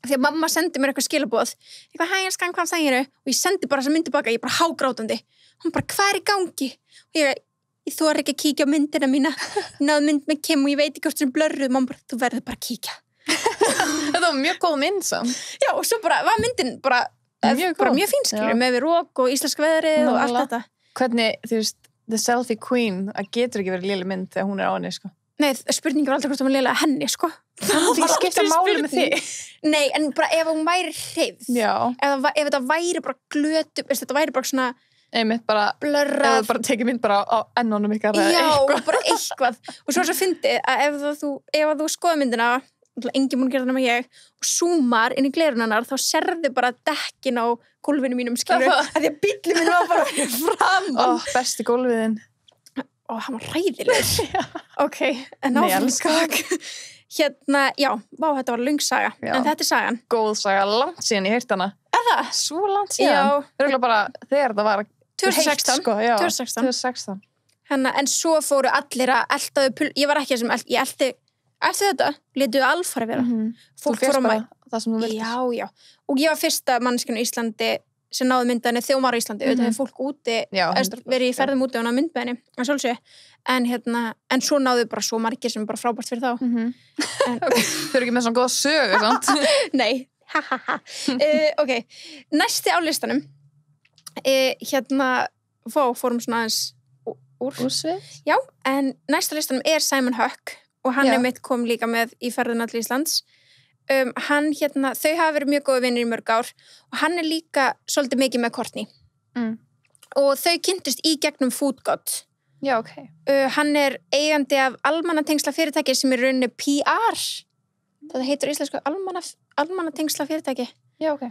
því að mamma sendi mér eitthvað skilaboð eitthvað hægjanskan hvað það eru og ég sendi bara þessa myndi baka, ég bara hágrátandi hún bara hvað í gangi og ég þori ekki að kíkja á myndina mína ég náði mynd með Kim og ég veit ekki hvort sem blörruð mamma bara, þú verður bara að kíkja þetta var mjög góð mynd samt já og svo bara var myndin bara mjög fín skilur með við rók og íslenska veðrið og allt þetta hvernig, þú veist, the selfie queen það getur ekki verið léleg mynd þegar hún á henni sko. Nei, spurningin var alltaf hvort það var lélega henni, sko. Það var skipta máli með þig. Nei, en bara ef hún væri hreyfð. Já. Ef þetta væri bara glötu, þetta væri bara svona einmitt bara blörrað. Eða bara tekið mynd bara á ennunum ykkar eða eitthvað. Já, bara eitthvað. Og svo er það fyndið að ef þú skoða myndina, enginn múin gera það með ég, og zoomar inn í glerunarnar, þá serðu bara dekkin á gólfinu mínum, skilur. Því að bíllinn minn var bara framan. Besti gólfiðinn. Hann var ræðilegur. Ok, en áfram skak. Hérna, já, þetta var löng saga. En þetta er sagan. Góð saga, langt síðan ég heyrt hana. Eða? Svo langt síðan. Já. Örgulega bara þegar það var 2016. Sko, 2016. En svo fóru allir að eldaðu ég var ekki þessum, ég eldi þetta, letuðu alfari vera. Fólk fór bara það sem þú viltist. Já. Og ég var fyrsta manneskjan í Íslandi sem náði myndaðinni þegar hún var í Íslandi auðvitað hefur fólk úti verið í ferðum úti og náði mynd með henni en svolítið en svo náðu bara svo margir sem er bara frábært fyrir þá Þau eru ekki með svona góða sögu sant? Nei ok, næsti á listanum fórum svona aðeins úrsvið já, en næsti á listanum er Simon Huck og hann mitt kom líka með í ferðina til Íslands hann þau hafa verið mjög góði vinir í mörg ár og hann er líka svolítið mikið með Courtney og þau kynntust í gegnum Food God já, ok hann er eigandi af almannatengsla fyrirtæki sem er rauninni PR það heitir íslensku almannatengsla fyrirtæki já, ok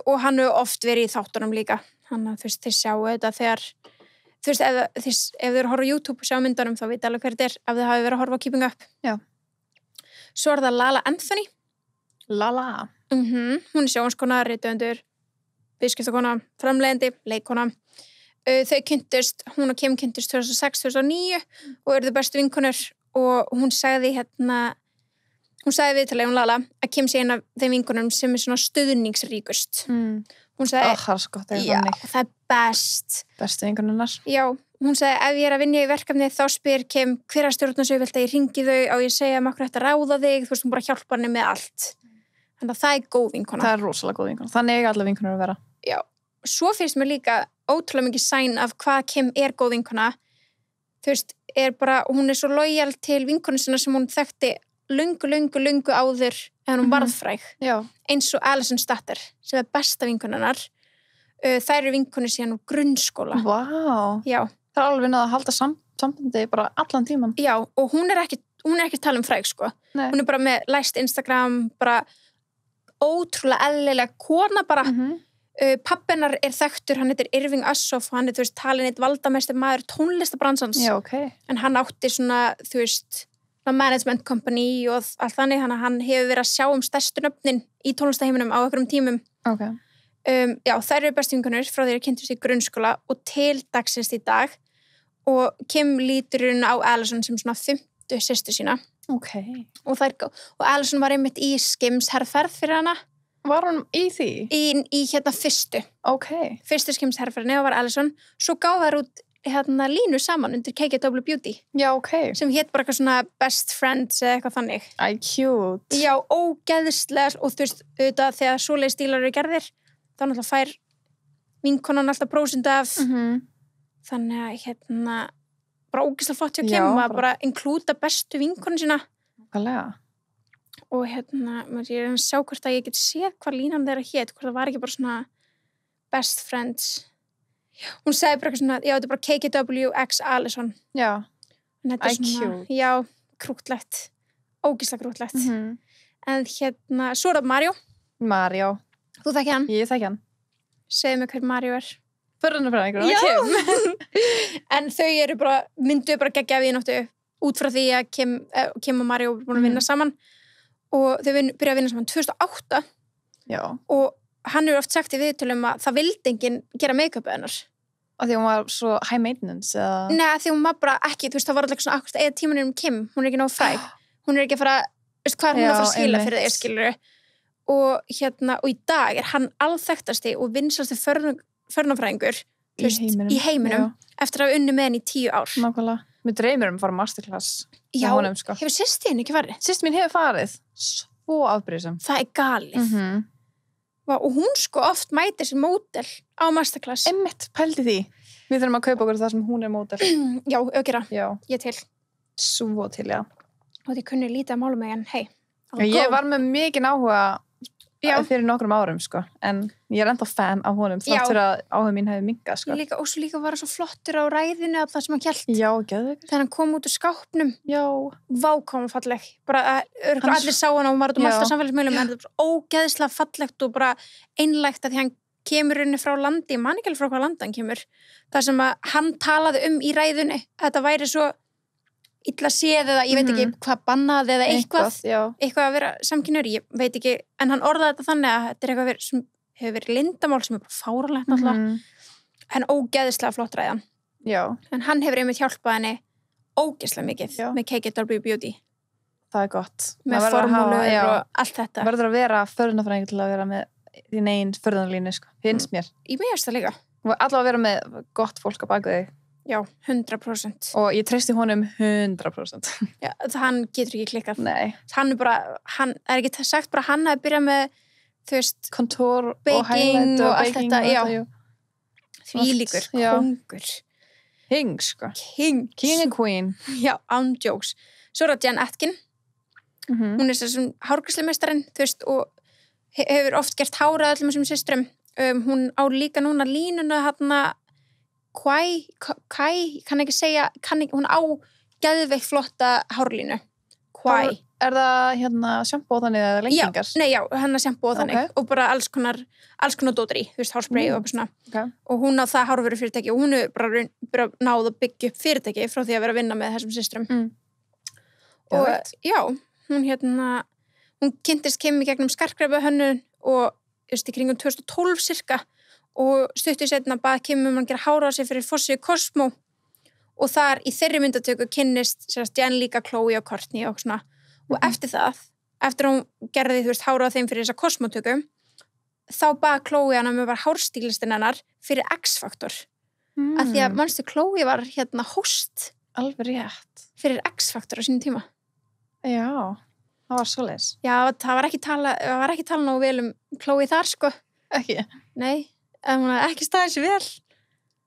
og hann hefur oft verið í þáttunum líka þannig að þið sjáu þetta þegar þú veist, ef þau eru að horfa á YouTube og sjá myndunum þá veit alveg hver þetta er ef þau hafi verið að horfa á Keeping Up já svo er það Lala Anthony Lala hún er sjónvarpskona, rithöfundur viðskiptakona, framleiðandi, leikkona þau kynntust hún og Kim kynntust 2006-2009 og eru þau bestu vinkonur og hún sagði viðtalið Lala að Kim sé eina af þeim vinkonum sem er svona stuðningsríkust hún sagði það er bestu vinkonunnar já, hún sagði ef ég er að vinna í verkefni þá spyr Kim hver að stjórna svo vilt að ég ringi þau og ég segja maður hægt að ráða þig þú veist hún bara hjálpa henni með allt þannig að það er góð vinkona það er rosalega góð vinkona, þannig eiga allar vinkonur að vera já, svo finnst mér líka ótrúlega mikið sæn af hvað Kim er góð vinkona þú veist, hún er svo lojal til vinkonu sinna sem hún þekkti löngu áður en hún varð fræg eins og Alison Statter sem er besta vinkonunnar þær eru vinkonu síðan úr grunnskóla já, það er alveg náða að halda sambandi bara allan tíman já, og hún er ekki tala um fræg sko hún er bara með læst Instagram bara ótrúlega eðlilega kona bara pappinar er þekktur, hann heitir Irving Assoff og hann er, þú veist, talin eitt valdamestur maður tónlistabransans en hann átti svona, þú veist management company og allt þannig hann hefur verið að sjá stærstu nöfnin í tónlistaheiminum á einhverjum tímum já, þær eru bestu vinkonur frá því að kynntust í grunnskóla og til dagsins í dag og Kim lítur hún á Alison sem svona 5. systur sína og Alison var einmitt í Skims herrferð fyrir hana var hún í því? í fyrstu fyrstu Skims herrferðinni og var Alison svo gáði þær út línu saman undir KKW Beauty já, sem hét bara eitthvað svona best friends eða eitthvað þannig cute já, ógeðslega og þú veist, auðvitað þegar svoleiðis stílar eru gerðir þá náttúrulega fær vinkonan alltaf prósent af þannig að bara ógeðslega flott hjá Kim að bara inklúta bestu vinkonu sína og maður er að sjá hvort að ég get séð hvað línan þeirra hét hvort það var ekki bara svona best friends hún segði bara eitthvað svona já, þetta er bara KKW x Alison já, svona, já, krúttlegt ógeðslega krúttlegt en svo er það Mario Þú þekki hann? Ég þekki hann. Segðu mig hver Maríu er. Förðunarfræðingur, Kim. En þau eru bara, mynduðu bara geggja vináttu út frá því að Kim og Maríu búin að vinna saman og þau byrjaði að vinna saman 2008. Já. Og hann hefur oft sagt í viðtölum að það vildi enginn gera make-upið hennar. Og því hún var svo high maintenance, eða? Nei, því hún var bara ekki, þú veist, það var alltaf svona akkurat eða tímanum Kim, hún er ekki nóg fræg. Hún er ekki að fara, veist hvað er hún að fara að skila fyrir þig, skilur. Og í dag er hann alþekktasti og vinsasti förnafræðingur í heiminum eftir að hafa unnið með henni í 10 ár. Nákvæmlega. Mér dreymir að fara masterclass. Já, honum, sko. Hefur systir ekki farið? Systir mín hefur farið. Svo afbrýðisam. Það er galið. Og hún sko oft mætir sem módel á masterclass. Einmitt, pældi því. Við þurfum að kaupa okkur það sem hún er módel. Já, aukera. Já. Ég til. Svo til, já. Og þið kunni lítið að mála mig en hei. Ég var með mikinn áhuga fyrir nokkrum árum, sko. En ég er ennþá fan af honum þátt fyrir að áhuga mín hefði minkað, sko. Og svo líka var það svo flottur á ræðinu alltaf sem hann hélt. Já, geðveikur. Þegar hann kom út úr skápnum. Já. Vá, kom falleg. Bara allir sá hann og hún var út um alltaf samfélagsmiðlum en það var ógeðslega fallegt og bara einlægt að því hann kemur henni frá landi, ég man ekki alveg frá hvað landi hann kemur. Það sem að hann talaði í ræðunni, þetta væri svo illa séð eða ég veit ekki hvað bannað eða eitthvað að vera samkynhneigður, ég veit ekki, en hann orðaði þetta þannig að þetta er eitthvað sem hefur verið leyndamál sem er bara fáránlegt náttúrulega, en ógeðslega flott ræðan. Já. En hann hefur einmitt hjálpað henni ógeðslega mikið með KKW Beauty. Það er gott. Með formúlur og allt þetta. Verður að vera förðunarfræðingur til að vera með þín eigin förðunarlínu, sko. Finnst mér. Í mig það líka. Og allavega að vera með gott fólk á baku þig. Já, 100%. Og ég treysti honum 100%. Já, hann getur ekki klikkað. Nei. Hann er ekki sagt bara hann að byrja með, þú veist, kontúr og highlight og allt þetta, já. Þvílíkur, kongur. King, sko. King and queen. Já, án jokes. Svo er það Jen Atkin. Hún er þessum hárgræslumeistarinn, þú veist, og hefur oft gert hárað öllum þessum systrum. Hún á líka núna línuna hérna Kai, kann ekki segja, hún á geðveikt flotta hárlínu. Kai. Er það hérna sjampó þannig eða lengingar? Já, hennar sjampó þannig og bara alls konar dótar í, þú veist, hárspray og svona. Og hún á það hárvöru fyrirtæki og hún er bara náð að byggja upp fyrirtæki frá því að vera að vinna með þessum systrum. Og já, hún kynntist Kim í gegnum skartgreifa hönnun og just í kringum 2012 cirka og stuttu setna bað Kim að gera hára á sig fyrir Fossíu Cosmo og þar í þeirri myndatöku kynnist Jen líka Chloe og Courtney og svona og eftir það, eftir hún gerði þú veist hára á þeim fyrir þessa Cosmo-töku þá bað Chloe hana með bara hárstílistinn hennar fyrir X-Factor af því að manstu Chloe var host alveg rétt fyrir X-Factor á sínum tíma. Já, það var svoleiðis. Já, það var ekki tala nógu vel Chloe þar, sko. Ekki? Nei, hún hafði ekki staðið sér vel.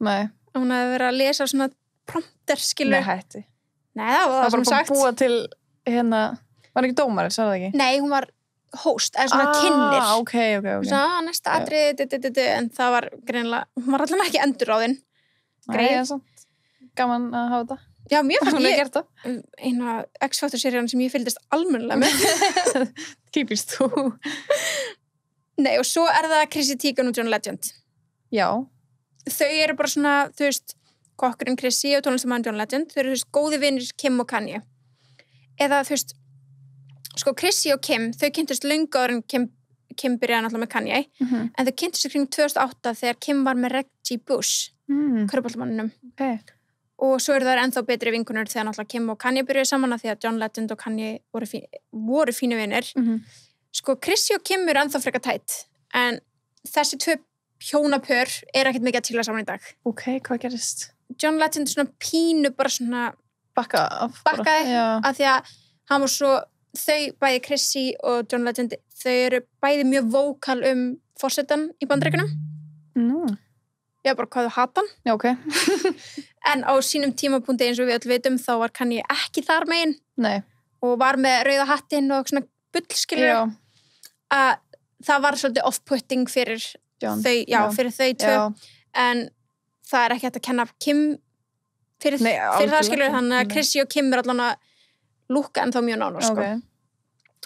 Nei. Hún hafði verið að lesa svona prompter, skilur. Nei, hætti. Nei, það var sem sagt. Það var bara búa til, var ekki dómarinn, sagði það ekki? Nei, hún var host, eða svona kynnir. Ok. Svo, næsta atrið, en það var greinilega, hún var allavega ekki endurráðin. Greið. Nei, gaman að hafa þetta. Já, mjög fannst ég gert það. Eina X-Factor-serían sem ég fylgdist almennilega með. Típist þú. Nei, og svo er það Chrissy Teigen og John Legend. Já. Þau eru bara svona, þú veist, kokkurinn Chrissy og tónlistarmaðurinn John Legend. Þau eru, þú veist, góði vinir Kim og Kanye. Eða, þú veist, sko, Chrissy og Kim, þau kynntust löngu áður en Kim byrjaði náttúrulega með Kanye. En þau kynntust kring 2008 þegar Kim var með Reggie Bush, körfuboltamanninum. Ok. Og svo eru það ennþá betri vinkunur þegar náttúrulega Kim og Kanye byrjuðu saman að því að John Legend og Kanye voru fínu vinir. Sko, Chrissy og Kim eru ennþá frekar tætt, en þessi tvö hjónapör er ekkert mikið að tíla saman í dag. Ok, hvað gerist? John Legend svona pínu bara svona bakkaði að því að hann var svo, þau bæði Chrissy og John Legend, þau eru bæði mjög vókal forsetann í Bandaríkjunum. Já, bara hvað þú hata hann. Já, ok. En á sínum tímapunkti eins og við öll vitum þá var Kanye ekki þar megin. Nei. Og var með rauða hattinn og svona bullskilur. Að það var svolítið off-putting fyrir John. Fyrir þau tvö. En það er ekki hægt að kenna Kim fyrir það skilur. Þannig að Chrissy og Kim er allan að lúkka en þá mjög nánar, sko.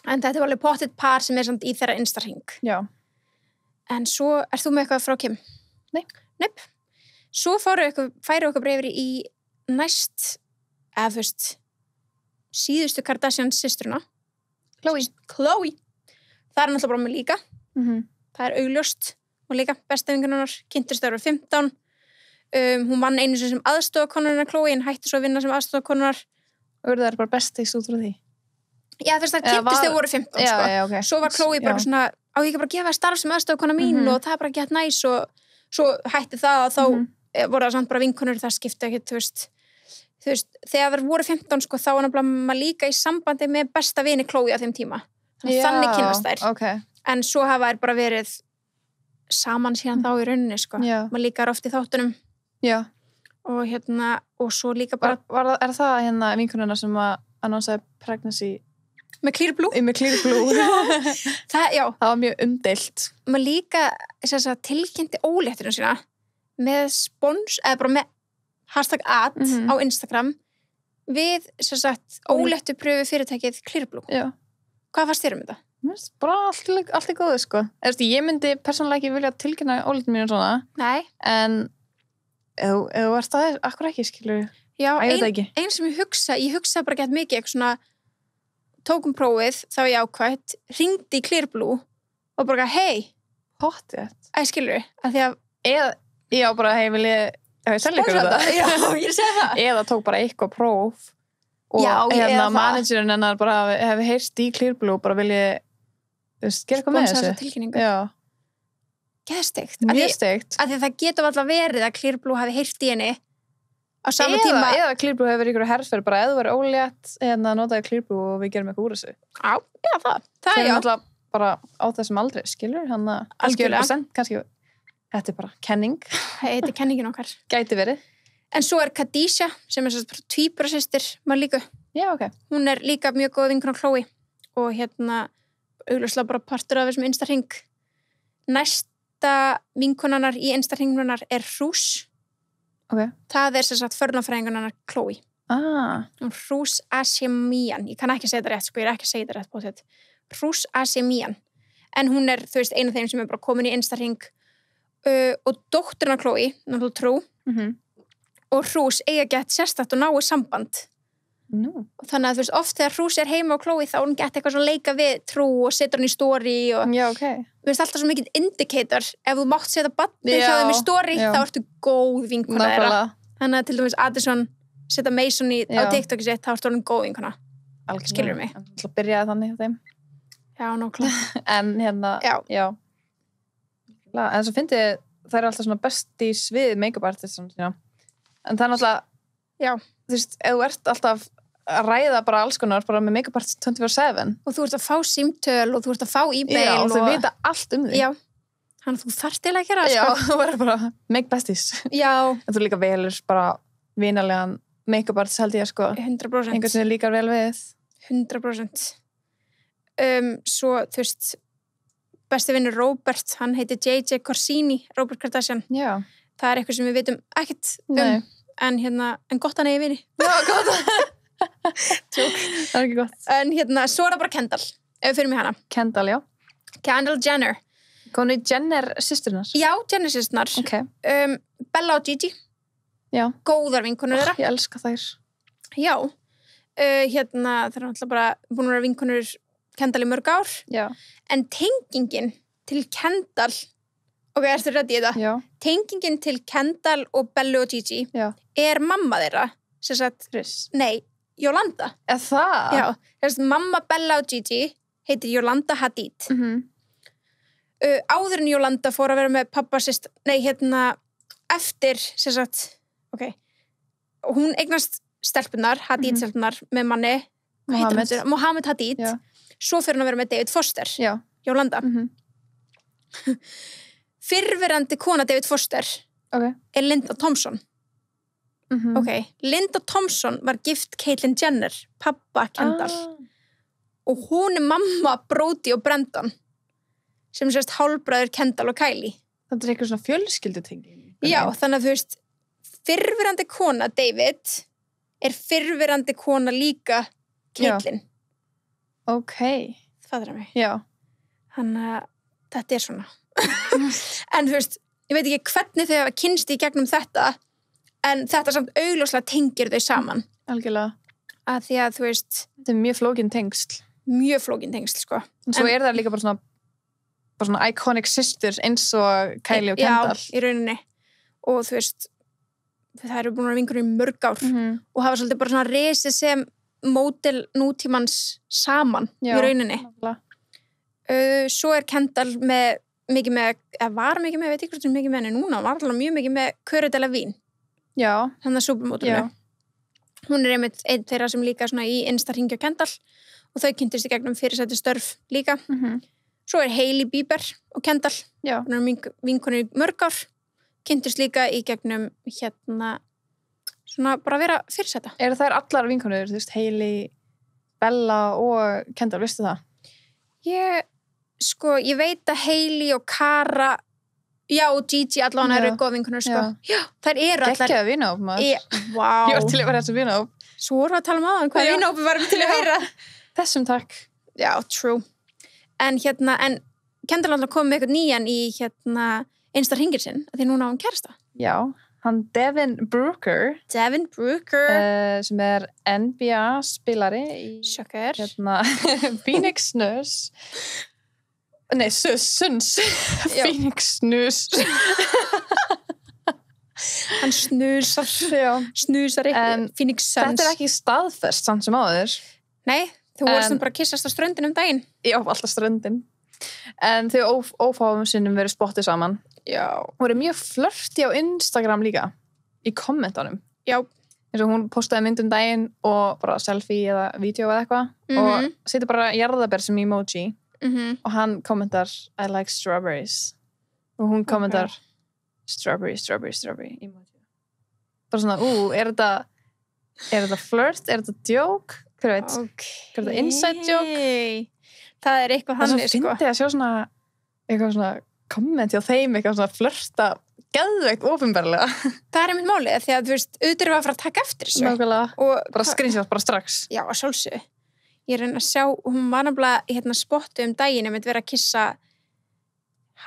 En þetta var alveg pottitt par sem er samt í þeirra Insta-hring. Já. En svo, ert þú með eitthvað frá Kim? Nei. Svo færu okkur breyfri í næst, eða þú veist, síðustu Kardashian systruna. Khloe. Það náttúrulega bara með líka. Það augljóst og líka besta vinkonunnar, kynntust þau 15. Hún vann einu sem aðstoðarkonunnar Khloe en hætti svo að vinna sem aðstoðarkonunnar. Og það bara bestis út frá því? Já, þess að kynntust þau voru 15, sko. Já, okay. Svo var Khloe bara svona, á ég ekki bara að gefa starf sem aðstoðarkona mín og það bara gett næs og svo hætti það og þá voru það samt bara vinkonur, það skipti ekki, þú veist, þegar það voru 15, sko, þá var náttúrulega maður líka í sambandi með besta vini Khloe á þeim tíma. Þannig kynnast þær. Okay. En svo hafa þær bara verið saman síðan þá í rauninni, sko. Maður líka oft í þáttunum. Já. Og og svo líka bara... Er það vinkonuna sem að annonsaði pregnancy? Með Clear Blue? Með Clear Blue. Já. Það var mjög umdeilt. Maður líka tilkynnti ólétturinn sína með spons, eða bara með #ad á Instagram við óléttu pröfu fyrirtækið Clear Blue. Já. Hvað fannst þér þetta? Bara allt í góðu, sko. Ég myndi persónulega ekki vilja tilkynna óléttum mínu svona. Nei. En ef þú ert það, akkur ekki, skilur? Já, ein sem ég hugsa bara gett mikið, eitthvað svona tókum prófið, þá var ég ákvæmt, hringdi í Clear Blue og bara, hei, pottið. Skilur, að því að... Já, bara, hei, vil ég selja ykkur þetta? Já, ég segi það. Eða tók bara eitthvað próf og managerinn hennar bara hefði heyrst í Clear Blue og bara vil ég, gera eitthvað með þessu. Sponsa þessa tilkynningu. Já. Geðsteikt. Mjög steikt. Af því það getur alltaf verið að Clear Blue hafi heyrt í henni á sama tíma. Eða Clear Blue hefur ykkur herrferð, bara eða þú verið ólétt notaði Clear Blue og við gerum eitthvað úr þessu. Já, það er náttúrulega bara á þessum aldrei, skilur, hann að kannski, þetta er bara kenning. Þetta er kenningin okkar. Gæti verið. En svo er Khadijah, sem er tvíburasystir Malíku. Já, ok. Hún er líka mjög góð vinkona Khloe og augljóslega bara partur af þessum Insta-hring. Næsta vinkonannar í Insta-hringnunar er Rús. Okay. Það er förnafræðingunarnar Khloe. Rús Asemian. Ég kann ekki segja þetta rétt, sko, ég er ekki að segja þetta rétt på þetta. Rús Asemian. En hún er, þú veist, einu af þeim sem er bara komin í Insta-hring og dótturinn af Khloe, náttúrulega Trú, og Rús eiga gett sérstakt og náið samband. Og þannig að þú veist, oft þegar Rús er heima á Khloe þá hún gett eitthvað svona leika við Trú og setur hann í story og já, okay. Þú veist, alltaf svo mikið indicator ef þú mátt setja badni hjá þeim í story þá ertu góð vinkona þeirra. Þannig að til dæmis Addison setja Mason á TikTok sitt, þá ertu hann góð vinkona. Skilur mig. Það byrjaði þannig á þeim. Já, nákvæmlega. En já. En svo fyndi það er alltaf svona besties við make-up artist en það er náttúrulega þú veist, ef þú ert alltaf að ræða bara alls konar bara með make-up artist 24/7 og þú ert að fá símtöl og þú ert að fá e-mail og þau vita allt um því. Já, þannig að þú þarft til að gera Já, þú verður bara make besties. Já. En þú líka velur bara vinalegan make-up artist held ég, sko. 100%. Einhvern sem þið líkar vel við. 100%. Svo, þú veist, besti vinnur Robert, hann heitir J.J. Corsini, Robert Kardashian. Já. Það er eitthvað sem við vitum ekkert en gott hann eigi vini. Já, gott. Tjók. Það er ekki gott. En svo er það bara Kendall, ef við fyrir mig hana. Kendall, já. Kendall Jenner. Konu Jenner systurnar? Já, Jenner systurnar. Okay. Bella og Gigi. Já. Góðar vinkonur þeirra. Ég elska þær. Já. Það er náttúrulega bara búin að vera vinkonur Kendall í mörg ár. Já. En tengingin til Kendall, ok, ertu reddi í þetta? Já. Tengingin til Kendall og Bellu og Gigi er mamma þeirra, sem sagt, nei, Yolanda. Er það? Já, þess að mamma Bella og Gigi heitir Yolanda Hadid. Áður en Yolanda fór að vera með pappa sýst, eftir, sem sagt, ok, og hún eignast stelpunar, Hadid stelpunar, með manni, Mohammed Hadid. Já. Svo fyrir hann að vera með David Foster. Já. Yolanda. Fyrrverandi kona David Foster er Linda Thompson. Ok, Linda Thompson var gift Caitlyn Jenner, pappa Kendall. Og hún er mamma Brody og Brandon, sem sérst hálfbræður Kendall og Kylie. Það er eitthvað svona fjölskyldutenging. Já, þannig að þú veist, fyrrverandi kona David er fyrrverandi kona líka Caitlyn. Ok. Það fattar mig. Já. Þannig að þetta er svona. en þú veist, ég veit ekki hvernig þau hafa kynst í gegnum þetta en þetta samt augljóslega tengir þau saman algjörlega að því að þú veist þetta mjög flókin tengsl sko en svo það líka bara svona iconic sisters eins og Kylie og Kendall já, í rauninni og þú veist það eru búin að vingur í mörg ár og hafa svolítið bara svona risið sem módel nútímans saman í rauninni svo Kendall mikið með, veit ekki hvort sem mikið með henni núna, var alltaf mjög mikið með Cara Delevingne þannig að supermódelinu hún einmitt einn þeirra sem líka svona í Insta hringja Kendall og þau kynntist í gegnum fyrirsætti störf líka svo Hailey Bieber og Kendall hún vinkonur í mörg ár kynntist líka í gegnum svona bara vera fyrirsætta eru þær allar vinkonur, þú veist Hailey, Bella og Kendall, veistu það? Ég veit að Hailey og Cara og Gigi allavega eru góð vinkonur sko. Já, þær eru allar geggjaða vinahóp maður wow. Ég var til að vera þessu vinahóp svo vorum við að tala áðan hvað vinahópi varum til að heyra þessum takk já, true en Kendall alltaf kom með eitthvað nýjan í Insta hringir sinn því núna á hann kærasta já, hann Devin Booker sem NBA spilari í Phoenix Suns Suns Phoenix Snus hann snusar Phoenix Suns þetta ekki staðfest samt sem áður nei, þú voru bara að kissast á ströndin daginn já, alltaf ströndin en þau ófáum sinnum verið spottið saman og voru mjög flirty á Instagram líka í kommentunum eins og hún postaði mynd daginn og bara selfie eða vídeo eða eitthvað og setur bara jarðaber sem emoji og hann kommentar I like strawberries og hún kommentar strawberry emoji bara svona, er þetta flirt, er þetta joke hver veit, er þetta inside joke það er eitthvað hann það finnst ég að sjá svona eitthvað svona komment hjá þeim eitthvað svona flirta geðveikt ofinberlega það er einmitt málið því að þú veist, auðvitað erum við að fara að taka eftir þessu nákvæmlega, bara screenshot bara strax já, að sjálfsögðu ég reyna að sjá, hún var nefnilega spottu daginn að vera að kissa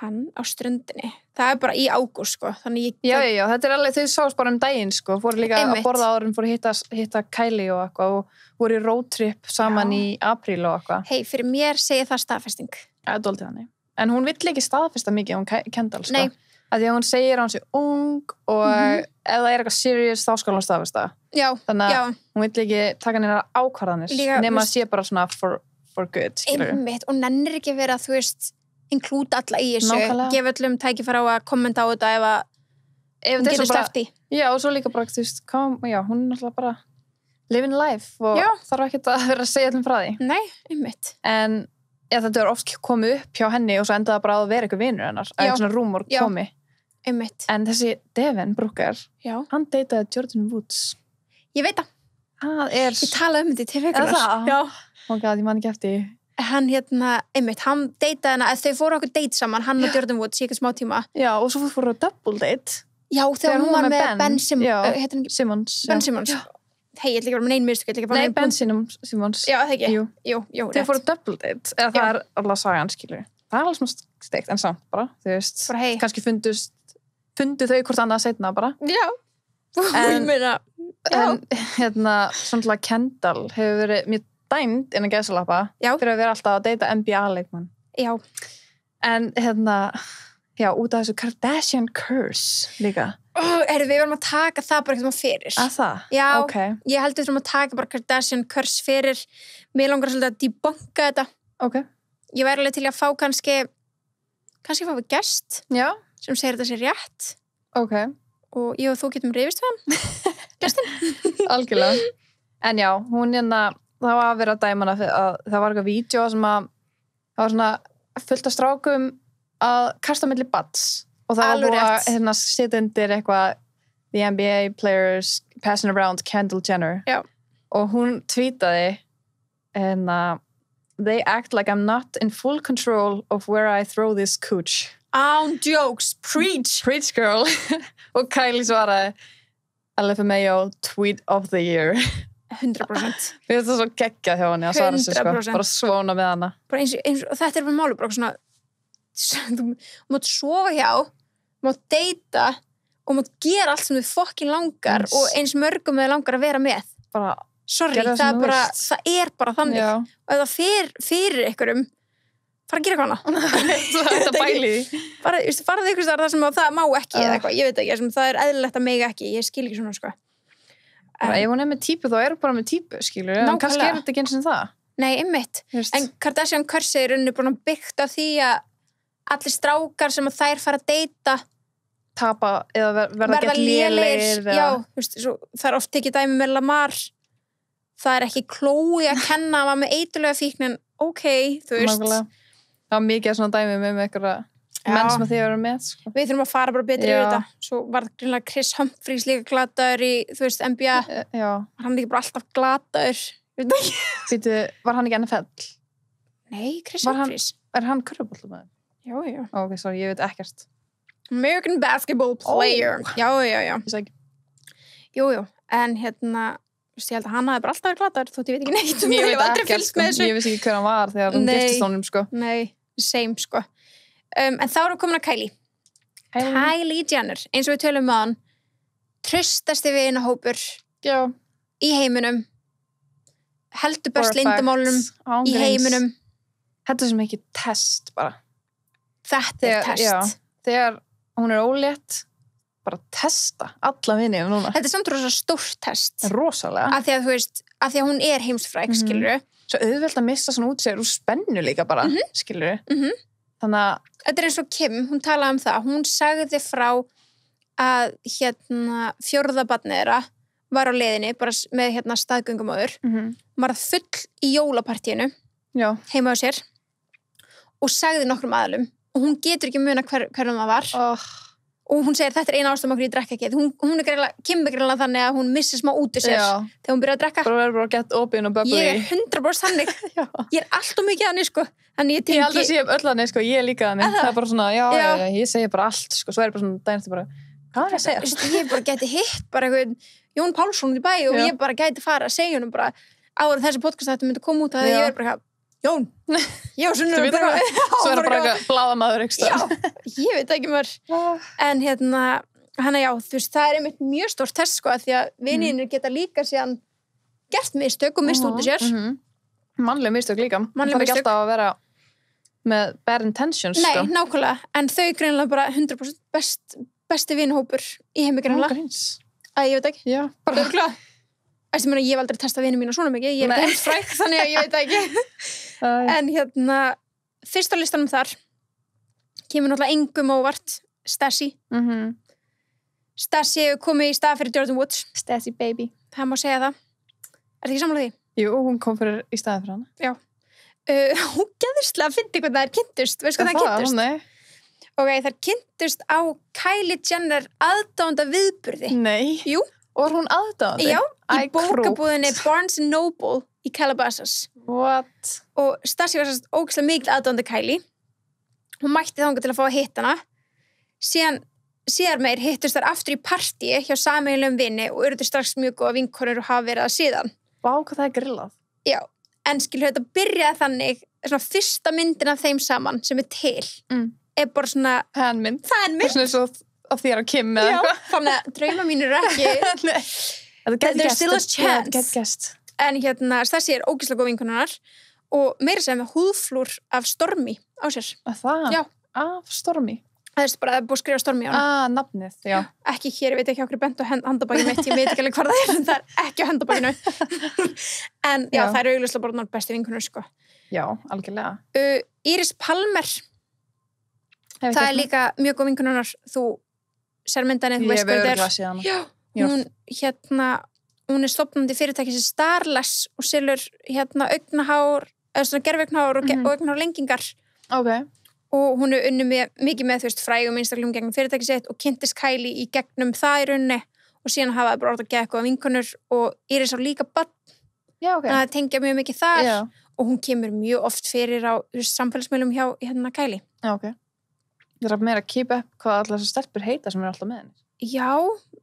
hann á ströndinni það er bara í ágúst sko þannig já, þetta er alveg, þau sást bara daginn sko fóru líka að borða áður fóru hitta Kylie og eitthvað og voru í roadtrip saman í apríl og eitthvað hei, fyrir mér segir það staðfesting dóltið þannig, en hún vill ekki staðfesta mikið hún Kendall sko nei. Að því að hún segir að hún sé ung og ef það er eitthvað serious þá skal hún staðfesta þannig að hún vill ekki taka neina ákvarðanir nema að sé bara svona for good einmitt, og nennir ekki að vera þú veist, inklúta alla í þessu gefa öllum tækifæri á að kommenta á þetta ef hún getur sleppt í já, og svo líka bara, þú veist, hún er náttúrulega bara living life og þarf ekki að vera að segja öllum frá því nei, einmitt en þetta er oft komið upp hjá henni og svo endaði bara að vera eitthvað vinur hennar að eitthvað svona rúmor komi einmitt. En þessi Devin Booker hann deytaði Jordan Woods ég veit það ég talaði þetta í TV-kunar ég man ekki eftir hann einmitt, hann deytaði hana þau fóru okkur date saman, hann og Jordan Woods í eitthvað smá tíma og svo fóru að double date þegar hún var með Ben Simmons hei, ég ætla ekki að vera með neinn mistök Ben Simmons það ekki jú, þau fóru double date eða það er alltaf sagan, skilur það er alveg svona steikt, en samt bara þú veist, kannski fundu þau hvort annað seinna bara en svona Kendall hefur verið mjög dæmd innan gæsalappa fyrir að vera alltaf að deyta NBA-leikmann en út af þessu Kardashian curse líka við verðum að taka það bara eitthvað fyrir það? Já, okay. Ég held við þurfum að taka bara Kardashian curse fyrir mér langar svolítið að debunka þetta ég væri alveg til að fá kannski fá við gest sem segir þetta sé rétt og ég og þú getum rifist við hann gestin algjörlega en já, hún það var að vera að dæma að það var eitthvað vídeo sem að það var svona fullt af strákum að kasta milli bats og það var búið að sitja undir eitthvað the NBA players passing around Kendall Jenner og hún tweetaði they act like I'm not in full control of where I throw this cooch jokes, preach girl og Kylie svaraði LFMAO tweet of the year 100% við erum það svo geggjað hjá henni að svara sig sko, bara svona með hana bara eins og þetta er bara máli bara svona mátt sofa hjá, mátt deyta og mátt gera allt sem þið fokkin langar og eins mörgum þið langar að vera með. Bara, sorry, það er bara þannig. Já. Og ef það fyrir einhverjum, fara að gera hana. Það er að bæli því. Farað ykkur þar sem það má ekki eða eitthvað, ég veit ekki, sem það er eðlilegt að mega ekki, ég skil ekki svona, sko. Ef hún er með típu, þá er hún bara með típu, skilur. En kannski er þetta ekki eins og það. Nei, einmitt. En Kardashian Curse er unni búin að byggt á því að allir strákar sem að þær fara að deyta tapa eða verða gett lélegir. Já, það er oft ekki dæmi með Lamar. Það er ekki Khloe að kenna að maður með eitulega fíkn en ok, þú veist. Nákvæmlega. Það var mikið svona dæmi með einhverja menn sem þið eru með. Sko. Við þurfum að fara bara betur yfir þetta. Svo var greinlega Chris Humphries líka glataður í, þú veist, NBA. Já. Var hann líka bara alltaf glataður. Býtu, var hann ekki NFL? Nei, Chris Humphries. Er hann körfuboltamaður? Já. Ok, sorry, ég veit ekkert. American basketball player. Já. Ég sagði ekki. Jú. En hérna, ég held að hann hafi bara alltaf verið glataður, þótt ég veit ekki neitt. Ég veit ekkert, sko. Ég vissi ekki hver hann var þegar hann giftist honum, sko. Nei, same, sko. En þá erum við komin að Kylie Jenner, eins og við tölum með hann, traustasti vinahópur í heiminum, heldur best leyndamálunum í heiminum. Þetta er sem ekki test bara. Þetta er test. Já, þegar hún er ólétt, bara testa alla vinið núna. Þetta er samt rosa stórt test. Rosalega. Af því að þú veist, af því að hún er heimsfræg, skilurðu. Svo auðvelt að missa svona út sér úr spennu líka bara, skilurðu. Þannig að þetta er eins og Kim, hún talaði um það. Hún sagði frá að fjórða barnið þeirra var á leiðinni, bara með staðgöngumóður. Var full í jólapartíinu heima á sér og sagði nokkrum aðalum. Og hún getur ekki muna hverjum það var. Og hún segir þetta er eina ástæðan okkur ég drekka ekki. Hún er greinlega, Kim er greinlega þannig að hún missir smá út í sér þegar hún byrjar að drekka. Bara verður bara gett opin og bubbly. Ég er 100% þannig. Ég er alltaf mikið þannig, sko. Þannig ég held að sé öll þannig, sko. Ég er líka þannig. Það er bara svona, ég segi bara allt, sko. Svo er bara svona daginn bara, hvað er að segja? Ég bara geti hitt bara eitthvað Jón Pálsson í bæ og ég bara gæti fara að segja honum bara áður þessi podcast þetta myndi koma út að ég er bara Jón, ég og Sunnur bara svo er bara eitthvað blaðamaður ég veit ekki mér en hana þú veist, það er einmitt mjög stórt test sko, því að vinirnir geta líka síðan gert mistök og mist út í sér mannleg mistök líka það er ekki alltaf að vera með bad intentions nei, nákvæmlega, en þau greinlega bara 100% besti vinahópur í heimi greinlega ég veit ekki, bara örgulega ég hef aldrei testað vinið mína svona mikið, ég er ekki heimsfræk þannig að ég veit ekki en fyrst á listanum þar kemur náttúrulega engum óvart Stassi Stassi hefur komið í stað fyrir Jordan Woods Stassi baby, það má segja það er það ekki samlega því? Jú, hún kom í staðin fyrir hana hún geðislega að finna hvernig það er kynntust veistu hvað það er kynntust? Ok, það er kynntust á Kylie Jenner aðdáanda viðburði Jú og hún aðdáðandi? Já, í bókabúðinni Barnes & Noble í Calabasas. What? Og Stassi var sérst ógeðslega mikil aðdáðandi Kylie. Hún mætti þangað til að fá að hitta hana. Síðar meir hittust þær aftur í partíi hjá sameiginlegum vini og urðu strax mjög góða vinkonur og hafa verið að síðan. Vá, hvað það er grillað. Já, en skilur þetta byrjaði þannig, svona fyrsta myndin af þeim saman sem er til, er bara svona... Handmynd. Það er mynd. Svona svo af þér að Kim eða eitthvað. Já, þannig að drauma mín eru ekki... There's still a chance. En Stassi er ógeðslega góð vinkonunnar og meira sem með húðflúr af Stormi á sér. Það? Já. Af Stormi? Það er bara búið að skrifa Stormi á hana. Nafnið, já. Ekki hér, ég veit ekki okkur bent á handabakinu mitt, ég veit ekki alveg hvað það er, en það er ekki á handabakinu. En já, það er augljóslega bara náttúrulega besti vinkonur, sko. Já, algjörlega. Íris Palmer. Það er líka mjög góð vinkonunnar, þú sér myndanið, þú veist hvað þetta er. Hún er stofnandi fyrirtæki sem Starless og selur augnahár, eða svona gerviaugnahár og augnahár lengingar. Ok. Og hún er unnið mikið með, þú veist, frægum einstaklingum gegnum fyrirtæki sitt og kynntist Kylie í gegnum það í rauninni og síðan hafa það bara orðið að geða eitthvað vinkonur og Íris á líka barn. Já, ok. Þannig að það tengja mjög mikið þar og hún kemur mjög oft fyrir á samfélagsmiðlum hjá Kylie. Já, ok. Það er meira að keep up hvað allar þessar stelpur heita sem er alltaf með henni. Já,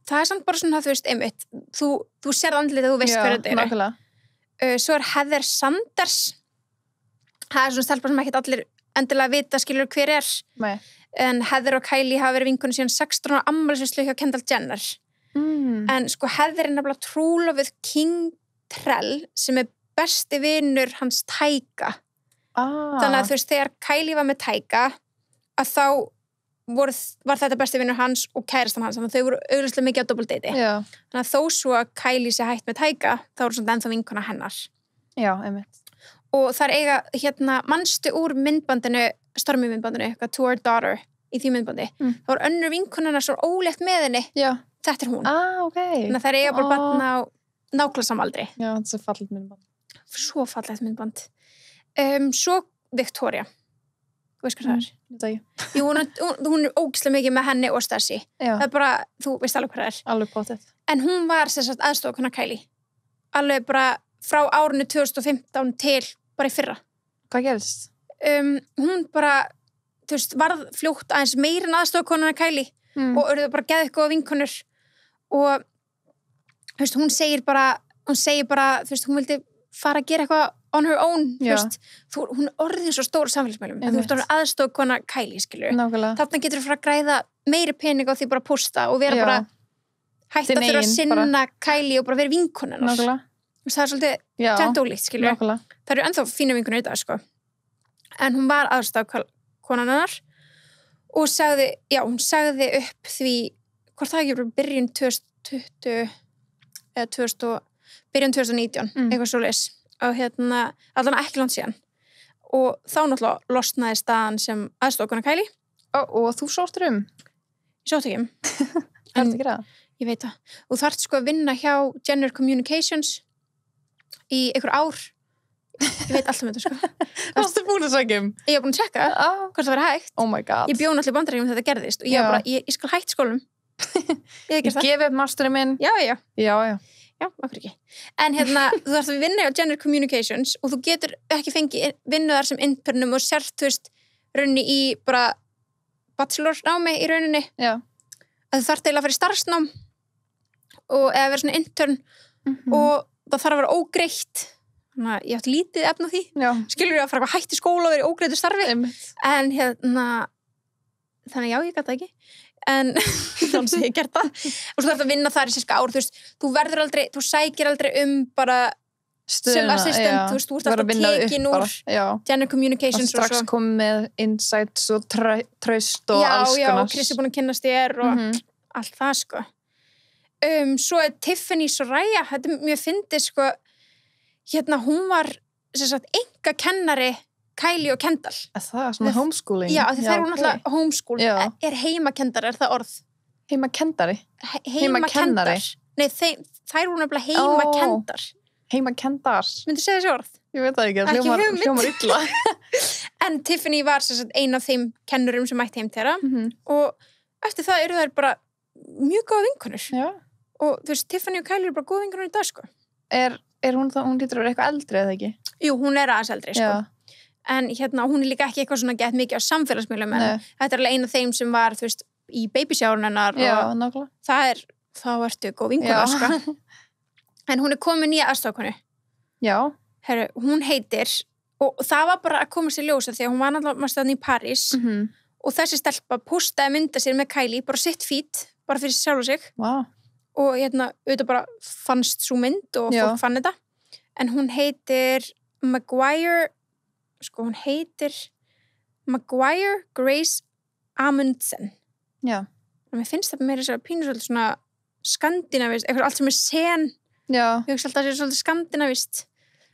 það er samt bara svona, þú veist, einmitt. Þú sér andlið að þú veist hverju þetta eru. Nákvæmlega. Svo er Heather Sanders. Það er svona stelpa sem ekkert allir endilega vita skilur hver Nei. en Heather og Kylie hafa verið vinkonur síðan 16 ára afmælisveislu hjá Kendall Jenner en sko Heather nefnilega trúlofuð King Trell sem besti vinur hans Tyga þannig að þú veist þegar Kylie var með Tyga að þá var þetta besti vinur hans og kærastan hans þannig að þau voru augljóslega mikið á double-date þannig að þó svo að Kylie sé hætt með Tyga þá voru svona ennþá vinkona hennar Já, einmitt og þar eiga manstu úr myndbandinu Stormy myndbandinu, To Our Daughter í því myndbandi, þá var önnur vinkona hennar svo ólétt með henni, þetta hún okay. þannig að þær eiga bara barn á nákvæmlega samaldri Já, þetta er svo fallegt myndband Svo fallegt myndband Svo Victoria Þú veist hvað það Jú, hún ógeðslega mikið með henni og Stacey það bara, þú veist alveg hvað það Alveg potið En hún var sem sagt aðstofakona Kylie alveg bara frá árinu 2015 til bara í fyrra Hvað gerist? Hún bara, þú veist, varð fljótt aðeins meira en aðstofakonuna Kylie og eru það bara geðið eitthvað vinkonur og þú veist, hún segir bara, þú veist, hún vildi fara að gera eitthvað on her own, þú veist, hún orðið svo stór samfélagsmeilum, þú veist, hún aðstofakona Kylie, skilur, þarna getur þú fara að græða meiri pening á því bara að posta og vera bara hætt að þurfa að sinna Kylie og bara vera vinkonunnar það er svolítið tæmt ólíkt, skilur það eru ennþá fína vinkonur í dag, sko en hún var aðstofkonan hennar og sagði, hún sagði upp því, hvort það ekki bara byrjun 2020 eða byrjun 2019 eitthvað svoleiðis og allan ekki langt síðan og þá náttúrulega losnaði staðan sem aðstofkona Kylie og þú sóttir Ég sótt ekki Hvað ertu að gera? Ég veit það. Þú þarft sko að vinna hjá Jenner Communications í einhver ár. Ég veit alltaf með þetta sko. Varstu búin að segja Ég var búin að checka hvort það væri hægt. Oh my god. Ég bjó náttúrulega í Bandaríkjunum þegar þetta gerðist og ég var bara, ég skal hætt skólum. Ég gefi upp masterinn minn. Já, okkur ekki. En þú þarft að vinna hjá Jenner Communications og þú getur ekki fengið vinnu þar sem internum og sért, þú veist, raunni í bara bachelornámi í rauninni. Já. Að þú þarft eiginlega að fara í starfsnám og eða vera svona intern og það þarf að vera ógreitt. Þannig að ég átti lítið efna því. Já. Skilur ég að fara að hætti skóla og vera í ógreittu starfi. En þannig ég gæti það ekki. En þannig að ég gert það. Og svo þarf að vinna þar í sérska ár, þú veist, þú sækir aldrei bara sem assistent, þú veist, þú ert alltaf tekin úr Jenner Communications og strax komið með insights og traust og alls konar. Já, og Chris er búin að kynnast þér og allt það, sko. Svo Tiffany Soraya, þetta mjög fyndið, sko, hún var, sem sagt, einkakennari Kylie og Kendall. Það er svona homeschooling? Já, því það er hún alltaf homeschool. Er heimakendari, er það orð? Heimakendari? Heimakendar. Nei, það er hún alltaf heimakendar. Heimakendar. Myndu segja þessi orð? Ég veit það ekki, hljómar illa. En Tiffany var sem sagt ein af þeim kennurum sem mætti heim þeirra og eftir það eru þær bara mjög góða vinkonur. Já. Og þú veist, Tiffany og Kylie eru bara góða vinkonur í dag, sko. Er hún lítur að vera eitthvað eldri eða ekki? Jú, hún er aðeins eldri, sko. En hún er líka ekki eitthvað svona gett mikið á samfélagsmiðlum en þetta er alveg eina af þeim sem var, þú veist, í babysjárun hennar og nákvæmlega. þá ertu góð vinkona, sko. En hún er komin í aðstofakonu. Já. Herru, hún heitir, og það var bara að koma sér ljósa því að hún var náttúrulega í París og þessi stelpa postaði mynda sér með Kylie, bara sitt feed, bara fyrir sjálf og sig. Wow. Og auðvitað bara fannst svo mynd og fólk fann þetta. En hún heitir hún heitir Maguire Grace Amundsen. Já. Og mér finnst það meira pínu svolítið svona skandinavist, eitthvað allt sem er sen. Já. Ég hugsa alltaf að það er svolítið skandinavist.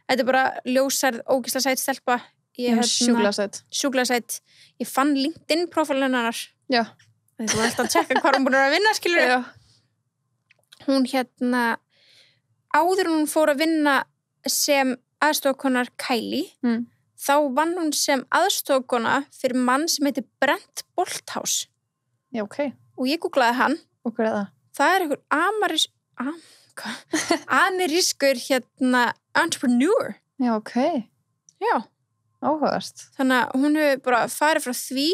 Þetta er bara ljósærð, ógeðslega sæt stelpa. Sjúklega sæt. Sjúklega sæt. Ég fann LinkedIn prófílinn hennar. Já. Þú var alltaf að tjekka hvað hún búin að vinna, skilur. Já. Hún áður hún fór að vinna sem aðstofakonar Kylie, þá vann hún sem aðstofakona fyrir mann sem heitir Brent Bolthouse. Já, ok. Og ég googlaði hann. Og hver er það? Það er einhver amerískur entrepreneur. Já, ok. Já. Áhugavert. Þannig að hún hefur bara farið frá því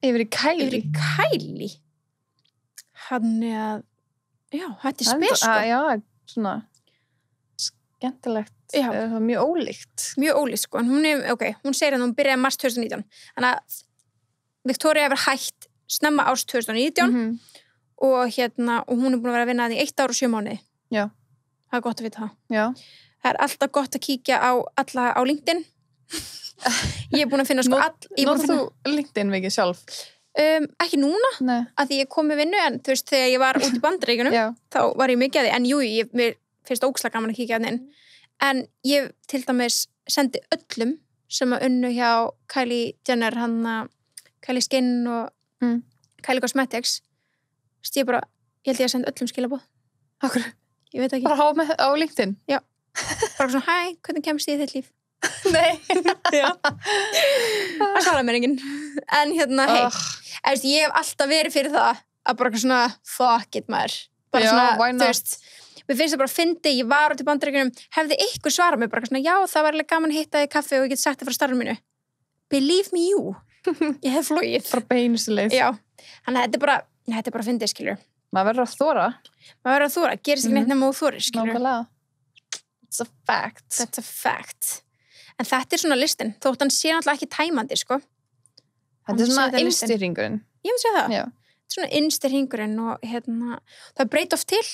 yfir í Kylie. Þannig að já, þetta er spes, sko. Já, svona skemmtilegt Já. Það er mjög ólíkt. Mjög ólíkt, sko. En hún segir hún byrjaði mars 2019. Þannig að Victoria hefur hætt snemma árs 2019 og hún er búin að vera að vinna því 1 ár og 7 mánuði. Já. Það er gott að vita það. Já. Það er alltaf gott að kíkja á alla á LinkedIn. Ég er búin að finna sko Notar þú LinkedIn mikið sjálf? Ekki núna, að því ég kom með vinnu en þú veist, þegar ég var út í Bandaríkjunum þá var ég mikið að því, en jú, mér finnst ógeðslega gaman að kíkja að inn. En ég til dæmis sendi öllum sem að unnu hjá Kylie Jenner, Kylie Skin og Kylie Cosmetics. Ég held ég að senda öllum skilaboð. Akkur? Ég veit ekki. Bara hafa með á LinkedIn? Já. Bara svona, hæ, hvernig kemst ég í þitt líf? Nei. Já. Það svaraði mér enginn. En hei, ég hef alltaf verið fyrir það að bara svona, fuck it maður. Bara svona, þú veist, mér finnst það bara að fyndi, ég var út í Bandaríkjunum, hefði ykkur svarað mér bara svona, já, það var alveg gaman að hitta þig í kaffi og ég get sagt það frá starfinu mínu. Believe me you. Ég hef flogið. Bara beinustu leið. Já. Þannig að þetta er bara að fyndi, skilur. Maður verður að þóra. Gerist ekki neitt nema þú þorir, skilur. Nákvæmlega. It's a fact. That's a fact. En þetta er svona listin, þótt hann sé náttúrulega ekki tæmandi, sko. Þetta er svona innsti hringurinn. Ég myndi segja það. Já. Þetta er svona innsti hringurinn og það breyta oft til.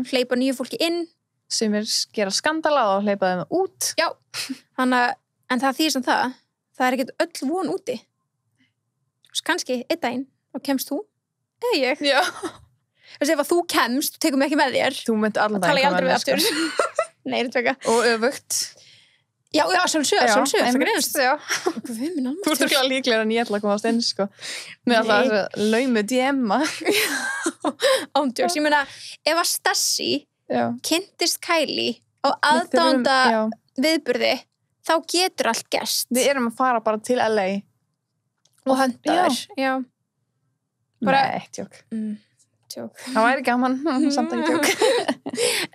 Hleypa nýju fólki inn. Sem gera skandala og hleypa þeim út. Já. En það þýðir sem það er ekkert öll von úti. Kannski einn daginn og kemst þú eða ég. Já. Þess að ef þú kemst, tekum mig ekki með þér. Þú mynd allan daginn. Tala ég aldrei við aftur. Nei, þetta er ekki. Og öfugt. Já, sjálfsög. Það greinast. Já. Þú ert ekki líklega en ég ætla að komast inn, sko. Með alltaf þessu laumu DM-a. Ándjóks. Ég meina, ef að Stassi kynntist Kylie á aðdánda viðburði, þá getur allt gerst. Við erum að fara bara til LA. Og höndaður. Já. Nei, tjók. Tjók. Það væri gaman, samt ekki tjók.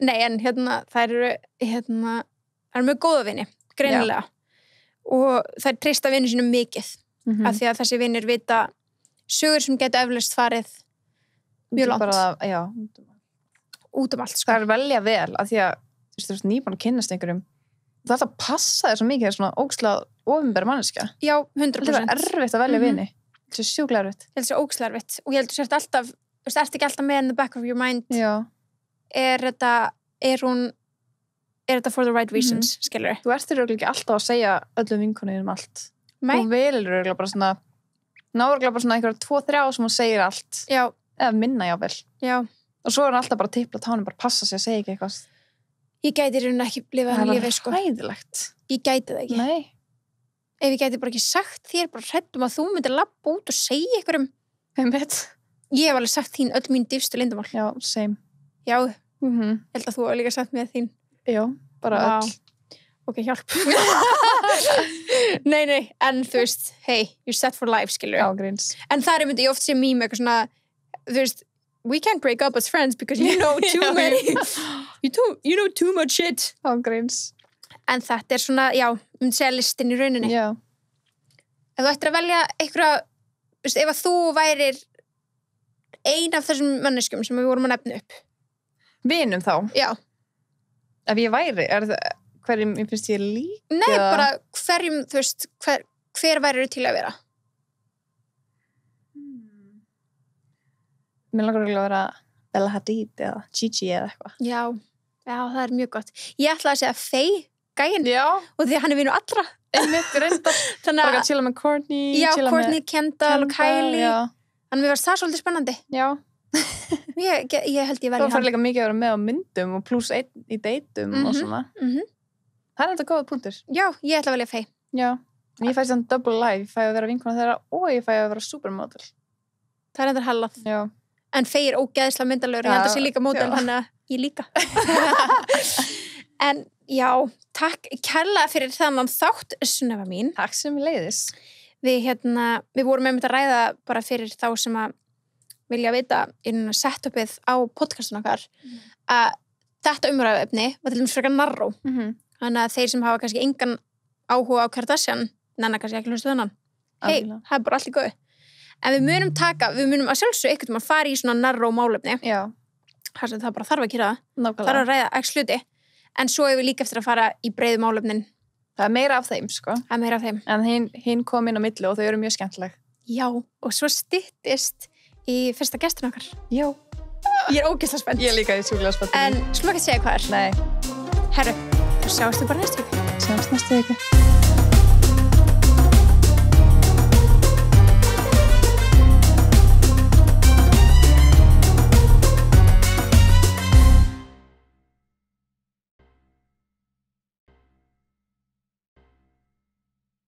Nei, en þær eru mjög góða vini, greinilega. Og þær treysta vinnu sínum mikið. Af því að þessi vinir vita sögur sem geta eflaust farið mjög langt. Já. Út allt, sko. Það er velja vel, af því að þú veist, nýbúin að kynnast einhverjum. Það er að passa þér svo mikið, það er svona ógeðslega opinber manneskja. Já, 100%. Það er erfitt að velja vini. Það er sjúklega erfitt. Ég held það er ógeðslega erfitt. Og ég held þú sért alltaf, þú veist, ert ekki alltaf með in the back of your mind. Já. Er þetta for the right reasons, skilur? Þú ert þér ekki alltaf að segja öllum vinkonum allt. Nei. Þú velur bara svona, náður bara svona einhverja 2-3 sem hún segir allt. Já. Eða minna jável. Já. Og svo er hann alltaf bara að tipla tánum, bara passa sig að segja ekki eitthvað. Ég gæti raun ekki lifað hann lífið, sko. Það er hræðilegt. Ég gæti það ekki. Nei. Ef ég gæti bara ekki sagt þér, bara hræddum að þú myndir labba út og segja einhverjum. Ég hef alveg sagt þín öll mín dýfstu leyndamál. Já, same. Já. Ég held að þú hafa líka sagt með þín. Já, bara öll. Ok, hjálp. Nei, en þú veist, hey, you're set for life, skilur. Já, gríns. En þar myndi ég oft sé mím eitthvað svona, þú veist, we can't break up as friends because you know too many, you know too much shit. Já, gríns. En þetta er svona, já, myndi segja listin í rauninni. Já. Ef þú ættir að velja einhverja, þú veist, ef að þú værir ein af þessum manneskjum sem við vorum að nefna upp. Vinum þá? Já. Ef ég væri, hverjum ég finnst ég líka? Nei, bara hverjum, þú veist, hver værir til að vera? Mér langar að vera Bella Hadid eða Gigi eða eitthvað. Já, það er mjög gott. Ég ætlaði að segja Faye, gæinn. Já. Og því hann er vinur allra. Einmitt, reyndar. Bara að chilla með Kourtney. Já, Kourtney, Kendall og Kylie. Já. Þannig mér var það svolítið spennandi. Já. Ég held ég velja hann. Það fær líka mikið að vera með á myndum og pluss einn í deitum og svona. Það er þetta góða punktur. Já, ég ætla að velja Faye. Já. Ég fæ þann double life. Ég fæ að vera vinkona þeirra og ég fæ að vera supermodel. Það er endur hallað. Já. En Faye er ógeðslega myndalegur. Ég held að sé líka model, hann að ég líka. En já, takk kærlega fyrir þannan þátt, Sunneva mín. Takk sem við leiðis. Við vorum með að ræða bara fyrir þá sem að vilja vita innan setupið á podcastun okkar að þetta umræðuefni var til dæmis frekar narró. Þannig að þeir sem hafa kannski engan áhuga á Kardashian, nennar kannski ekki hlusta þennan. Hei, það er bara allt í góðu. En við munum að sjálfsög einhvern veginn fara í svona narró málefni. Já. Það bara þarf að gera það. Nákvæmlega. Þarf að ræða ekki hluti. en svo við líka eftir að fara í breiðu málefnin. Það meira af þeim, sko. Það meira af þeim. En hinn kom inn á milli og þau eru mjög skemmtileg. Já, og svo styttist í fyrsta gestin okkar. Já. Ég ógeðslega spennt. Ég líka sjúklega spennt. En slúka að segja hvað Nei. Herru, þá sjáumst við bara næstu viku. Sjáumst næstu viku.